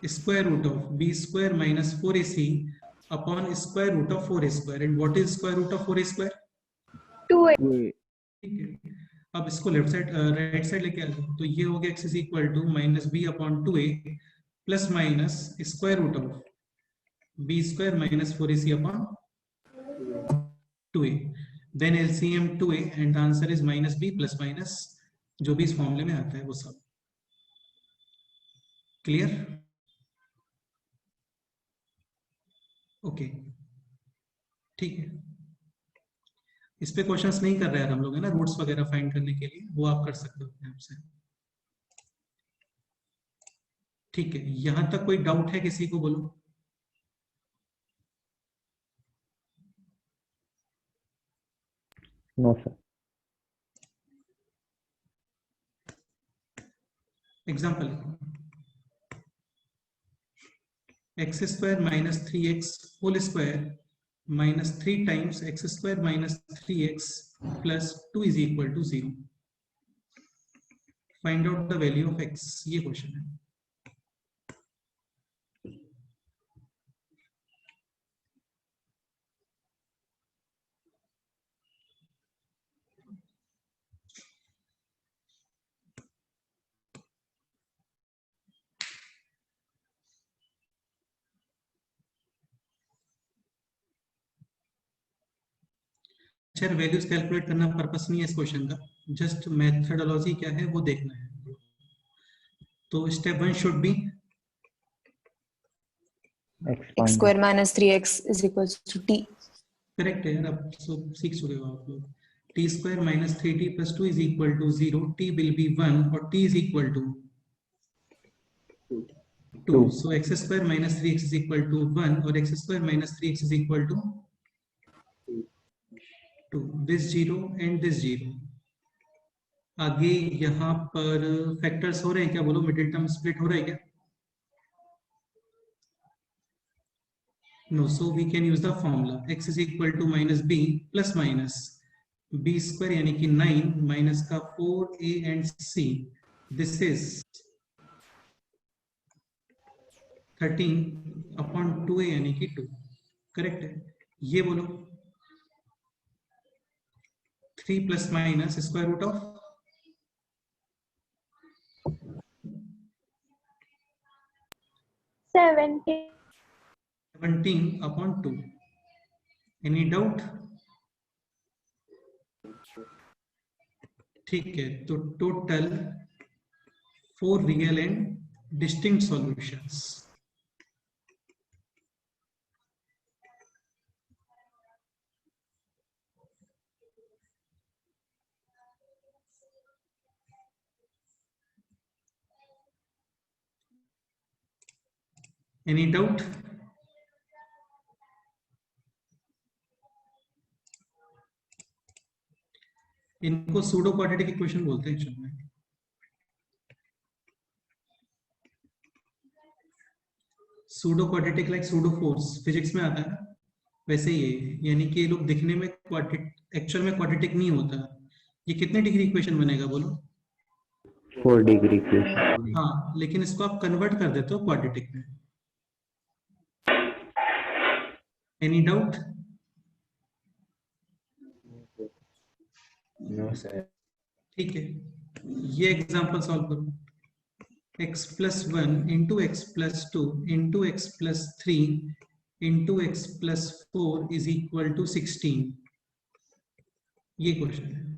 square root of b square minus 4ac upon square root of 4a square. And what is square root of 4a square? 2a. ठीक है. अब इसको लेफ्ट साइड राइट साइड लेके आ जाओ, तो ये हो गया x is equal to minus b upon 2a plus minus square root of b square minus 4ac upon 2a. Then LCM 2a and the answer is minus b plus minus जो भी इस फॉर्मूले में आता है वो सब. क्लियर? ओके ठीक है. इस पे क्वेश्चंस नहीं कर रहे हैं हम लोग, है ना, रूट्स वगैरह फाइंड करने के लिए, वो आप कर सकते हो अपने आप से. ठीक है, यहां तक कोई डाउट है किसी को, बोलो. No sir. Example x square minus 3x whole square minus 3 times x square minus 3x plus 2 is equal to 0. Find out the value of x. ये क्वेश्चन है. अच्छा, वैल्यूज कैलकुलेट करना पर्पस नहीं है इस क्वेश्चन का, जस्ट मेथडोलॉजी क्या है वो देखना है. तो step 1 should be X square minus 3x is equals to t. Correct है यार, अब सीख चुके हो आप लोग. t square minus 3t plus 2 is equal to 0, t will be 1 और t is equal to 2. So x square minus 3x is equal to 1 और x square minus 3x is equal to 2. This 0 and this 0. आगे यहाँ पर फैक्टर्स हो रहे हैं क्या, बोलो. मिडिल टर्म स्प्लिट हो रहा है क्या? No, so we can use the formula x is equal to minus b plus minus b square यानी कि 9 minus का 4a and c. This is 13 upon 2a यानी कि 2. करेक्ट है. ये बोलो 3 plus minus square root of 17 upon 2. Any doubt? ठीक है, तो total 4 real and distinct solutions. Any doubt? इनको सूडो क्वाड्रेटिक इक्वेशन बोलते हैं एक्चुअली में. Pseudo quadratic like pseudo force physics में आता है ना, वैसे ही है. यानी कि ये लोग दिखने में एक्चुअल में क्वाड्रेटिक नहीं होता. ये कितने डिग्री इक्वेशन बनेगा बोलो? 4 degree equation. हाँ, लेकिन इसको आप कन्वर्ट कर देते हो क्वाड्रेटिक में. Any doubt? No sir. ठीक है, ये एग्जांपल सॉल्व करो. x plus 1 into x plus 2 into x plus 3 into x plus 4 is equal to 16. ये क्वेश्चन है.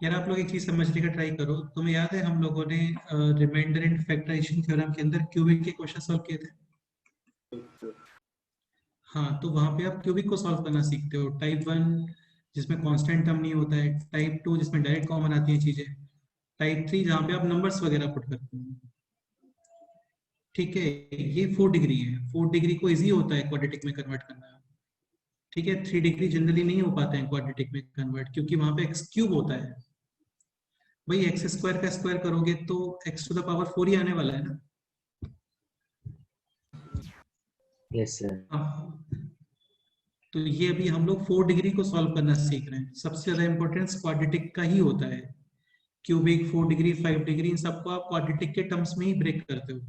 यार आप लोग एक चीज समझने का ट्राई करो. तुम्हें याद है हम लोगों ने रिमाइंडर एंड फैक्टराइजेशन थ्योरम के अंदर क्यूबिक के क्वेश्चन सॉल्व किए थे. हाँ, तो वहां पे आप क्यूबिक को सॉल्व करना सीखते हो. टाइप 1 जिसमें कांस्टेंट टर्म नहीं होता है, टाइप 2 जिसमें डायरेक्ट कॉमन आती हैं चीजें, टाइप 3 जहाँ पे आप नंबर्स वगैरह पुट करते हो. ठीक है, ये 4 डिग्री है. 4 डिग्री को इजी होता है क्वाड्रेटिक में कन्वर्ट करना. ठीक है, 3 डिग्री जनरली नहीं हो पाते हैं क्वाड्रेटिक में कन्वर्ट, क्योंकि वहां पे एक्स क्यूब होता है. भाई एक्स स्क्वायर का स्क्वायर करोगे तो x टू द पावर 4 ही आने वाला है ना. Yes sir. तो ये अभी हम लोग 4 डिग्री को सॉल्व करना सीख रहे हैं. सबसे ज्यादा इंपॉर्टेंस क्वाड्रेटिक का ही होता है. क्यूबिक, 4 डिग्री, 5 डिग्री, इन सबको आप क्वाड्रेटिक के टर्म्स में ही ब्रेक करते हो.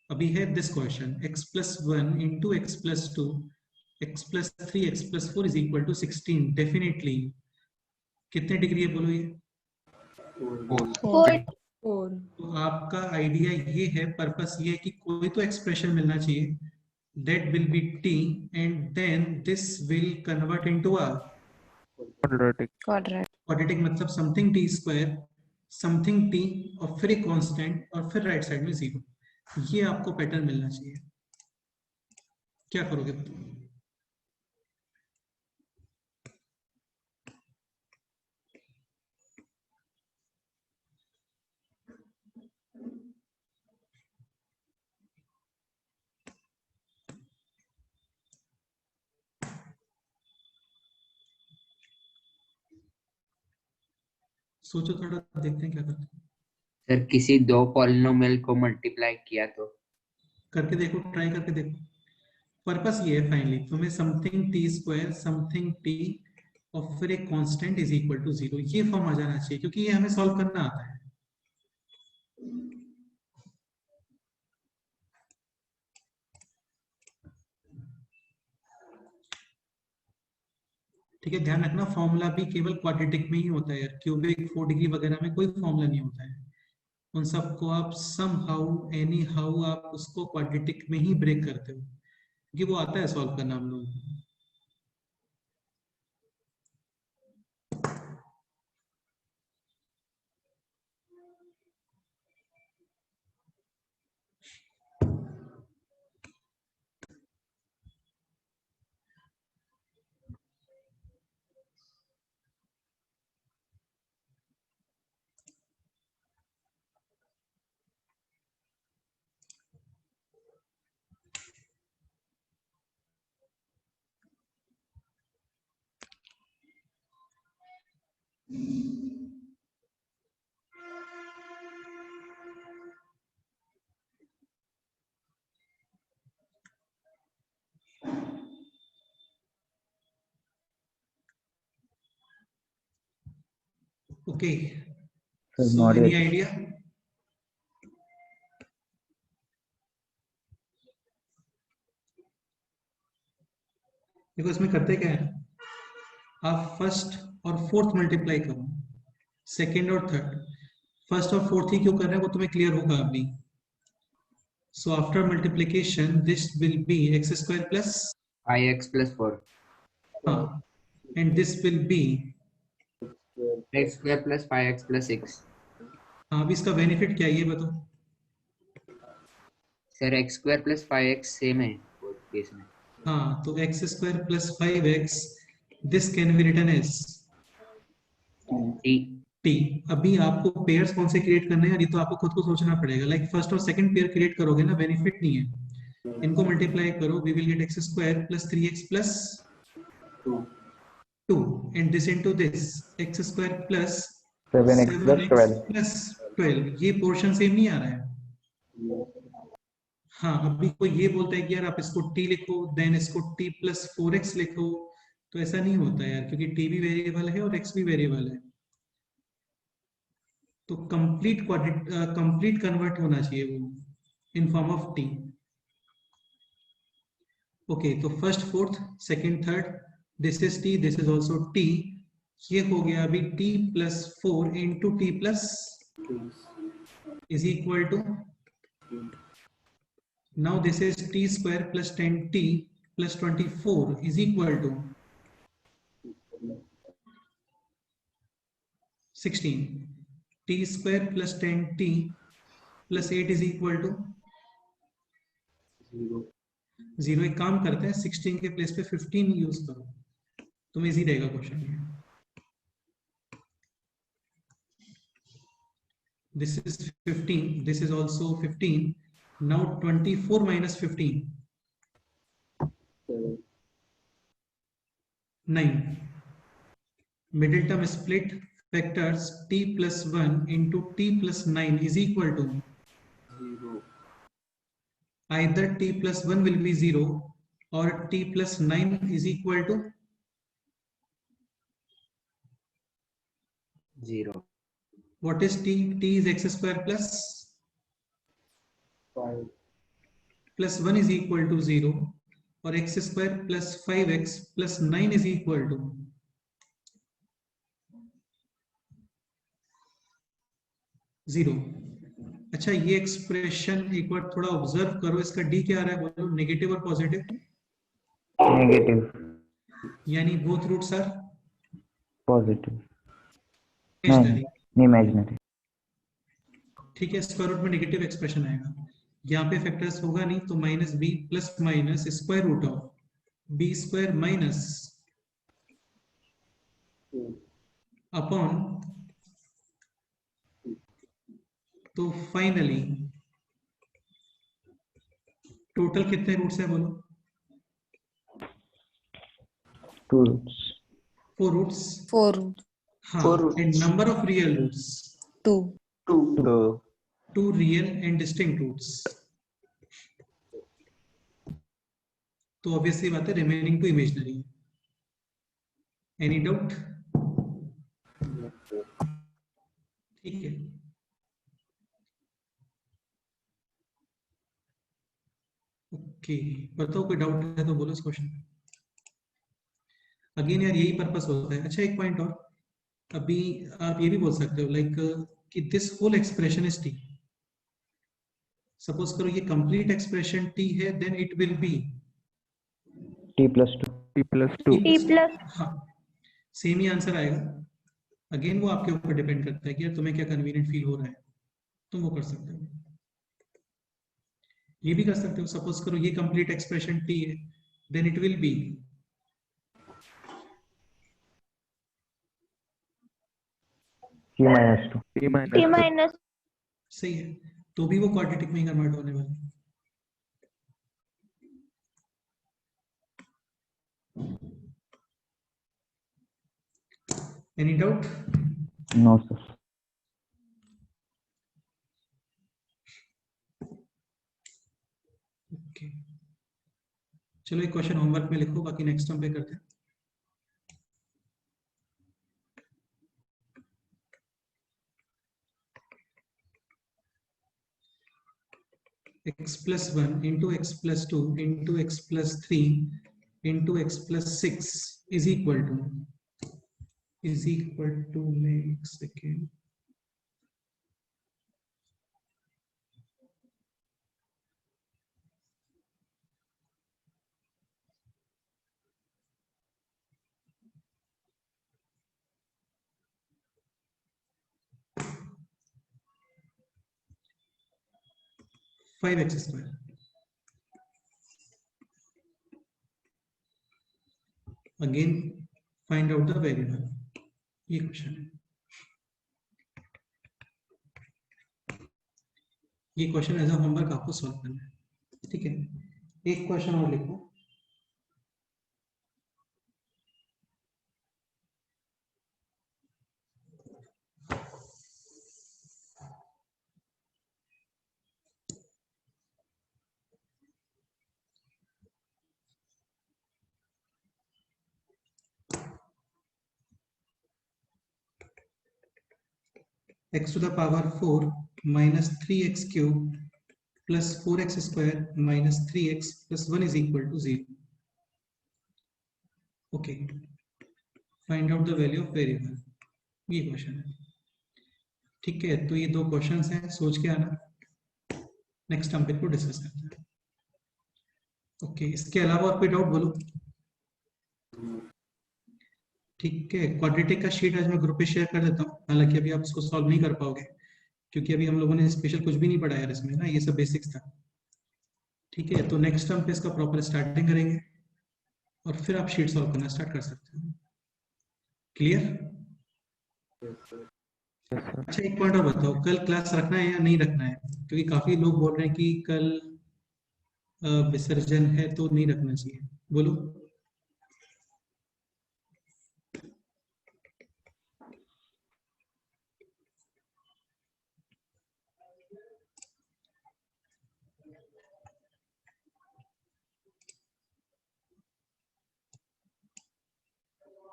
अभी है this question, x plus 1 into x plus 2 x plus 3 x plus 4 is equal to 16. Definitely कितने डिग्री है बोलो ये? 4. तो आपका आइडिया ये है, पर्पस ये है कि कोई तो एक्सप्रेशन मिलना चाहिए that will be t and then this will convert into a Quadratic. quadratic. मतलब something t square, something t और फिर एक कांस्टेंट और फिर राइट साइड में 0. ये आपको पैटर्न मिलना चाहिए. क्या करोगे बताओ? सोचो थोड़ा, देखते हैं क्या करते हैं. सर किसी दो पॉलिनोमियल को मल्टीप्लाई किया तो करके देखो, ट्राई करके देखो. पर्पस ये है फाइनली तुम्हें something T square, something T और फिर एक कांस्टेंट इज इक्वल टू 0, ये फॉर्म आ जाना चाहिए, क्योंकि ये हमें सॉल्व करना आता है. ठीक है, ध्यान रखना फॉर्मूला भी केवल क्वाड्रेटिक में ही होता है यार. क्यूबिक, 4 डिग्री वगैरह में कोई फॉर्मूला नहीं होता है. उन सबको आप सम हाउ एनी हाउ आप उसको क्वाड्रेटिक में ही ब्रेक करते हो, क्योंकि वो आता है सॉल्व करना हम लोगों को. Okay, so any idea? देखो इसमें करते क्या है, आप फर्स्ट और फोर्थ मल्टीप्लाई करो, सेकेंड और थर्ड. फर्स्ट और फोर्थ ही क्यों कर रहे हैं वो तुम्हें क्लियर होगा अभी. So after multiplication this will be x square plus 5x plus 4. हाँ, and this will be x square plus 5x plus 6. हाँ, अभी इसका बेनिफिट क्या है ये बताओ. Sir x square plus 5x same है केस में. हाँ, तो x square plus 5x, this can be written as T. T. अभी आपको पेयर्स कौन से क्रिएट करने हैं, ये तो आपको खुद को सोचना पड़ेगा। लाइक फर्स्ट और सेकंड पेयर क्रिएट करोगे ना, बेनिफिट नहीं है। इनको मल्टीप्लाई करो, we will get x square plus 3x plus 2 and this into this x square plus 7x plus 12. Plus 12। ये पोर्शन सेम नहीं आ रहा है। हाँ, अभी कोई ये बोलता है कि यार आप इसको t लिखो, देन इसको t प्लस 4x लिखो, तो ऐसा नहीं होता यार, क्योंकि t भी वेरिएबल है और x भी वेरिएबल है। तो कंप्लीट कन्वर्ट होना चाहिए वो in form of t। Okay, तो first, fourth, second, third, this is t, this is also t। ये हो गया अभी t plus 4 into t plus is equal to, now this is t square plus 10t plus 24 is equal to 16. t square plus 10t plus 8 is equal to 0। एक काम करते हैं, 16 के प्लेस पे 15 यूज करो, तुम्हें इजी रहेगा question. This is 15, this is also 15। Now 24 minus 15, 9। Middle term split factors t plus 1 into t plus 9 is equal to 0। Either t plus 1 will be 0 or t plus 9 is equal to 0. what is t? T is x square plus 1 is equal to 0 or x square plus 5x plus 9 is equal to 0। अच्छा, ये एक्सप्रेशन एक बार थोड़ा ऑब्जर्व करो, इसका डी क्या आ रहा है बोलो, नेगेटिव और पॉजिटिव? Negative. यानी both roots are Positive. Imaginary. Imaginary. ठीक है, स्क्वायर रूट में नेगेटिव एक्सप्रेशन आएगा, यहाँ पे फैक्टर्स होगा नहीं, तो minus b plus minus square root of b square minus upon, तो फाइनली टोटल कितने रूट्स है बोलो? 2 roots. 4 रूट्स। 4 root. हाँ, 4 roots. And number of real roots 2. 2 real and distinct roots. तो ऑब्वियसली बात है, remaining two imaginary. Any doubt? ठीक है, ओके, बताओ कोई डाउट है तो बोलो इस क्वेश्चन में। अगेन यार, यही पर्पस होता है। अच्छा, एक पॉइंट और, अभी आप ये भी बोल सकते हो लाइक कि this whole expression is T. Suppose करो ये कंप्लीट एक्सप्रेशन टी है, then it will be T plus 2. T plus 2. t plus हाँ, सेम ही आंसर आएगा। अगेन वो आपके ऊपर डिपेंड करता है कि यार तुम्हें क्या कन्वीनियंट फील हो रहा है, तुम वो कर सकते हो। ये भी कर सकते हो, सपोज करो ये कंप्लीट एक्सप्रेशन टी है, then it will be T minus 2. T minus t 2. minus सही है, तो भी वो क्वाड्रेटिक में ही कन्वर्ट होने वाला है। Any doubt? No, sir. Okay, चलो एक क्वेश्चन होमवर्क में लिखो, बाकी नेक्स्ट टाइम पे करते हैं। x plus 1 into x plus 2 into x plus 3 into x plus 6 is equal to make second, five x square। Again find out the variable, ये क्वेश्चन है। ये क्वेश्चन एज अ होमवर्क आपको सॉल्व करना है, ठीक है। एक क्वेश्चन और लिखो। x to the power 4 minus 3x cube plus 4x square minus 3x plus 1 is equal to 0. Okay. Find out the value of variable. ये क्वेश्चन है, ठीक है। तो ये 2 क्वेश्चंस हैं, सोच के आना। नेक्स्ट हम को डिस्कस करते हैं। ओके, इसके अलावा और कोई डाउट बोलो। ठीक है, क्वाड्रेटिक का शीट आज मैं ग्रुप पे शेयर कर देता हूँ। हालांकि अभी आप इसको सॉल्व नहीं कर पाओगे क्योंकि अभी हम लोगों ने स्पेशल कुछ भी नहीं पढ़ा यार इसमें ना, ये सब बेसिक्स था। ठीक है, तो नेक्स्ट टर्म पे इसका प्रॉपर स्टार्टिंग करेंगे और फिर आप शीट सॉल्व करना स्टार्ट कर सकते हो। क्लियर? अच्छा, एक पॉइंट और बताओ, कल क्लास रखना है या नहीं रखना है? क्योंकि काफी लोग बोल रहे हैं कि कल विसर्जन है तो नहीं रखना चाहिए, बोलो।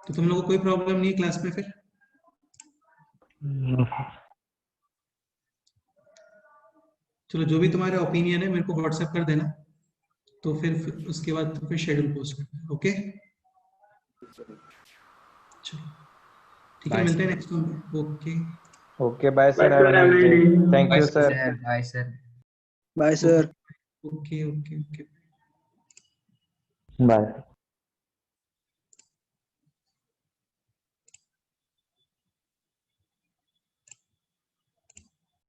तो तुम लोगों को कोई प्रॉब्लम नहीं है क्लास में फिर? चलो, जो भी तुम्हारे ओपिनियन है मेरे को व्हाट्सएप कर देना, तो फिर उसके बाद फिर शेड्यूल पोस्ट करना। ओके, चलो ठीक है, मिलते हैं next time. Okay okay, bye sir, have a nice day. Thank you sir. Bye sir. Bye sir. Okay okay okay. Bye.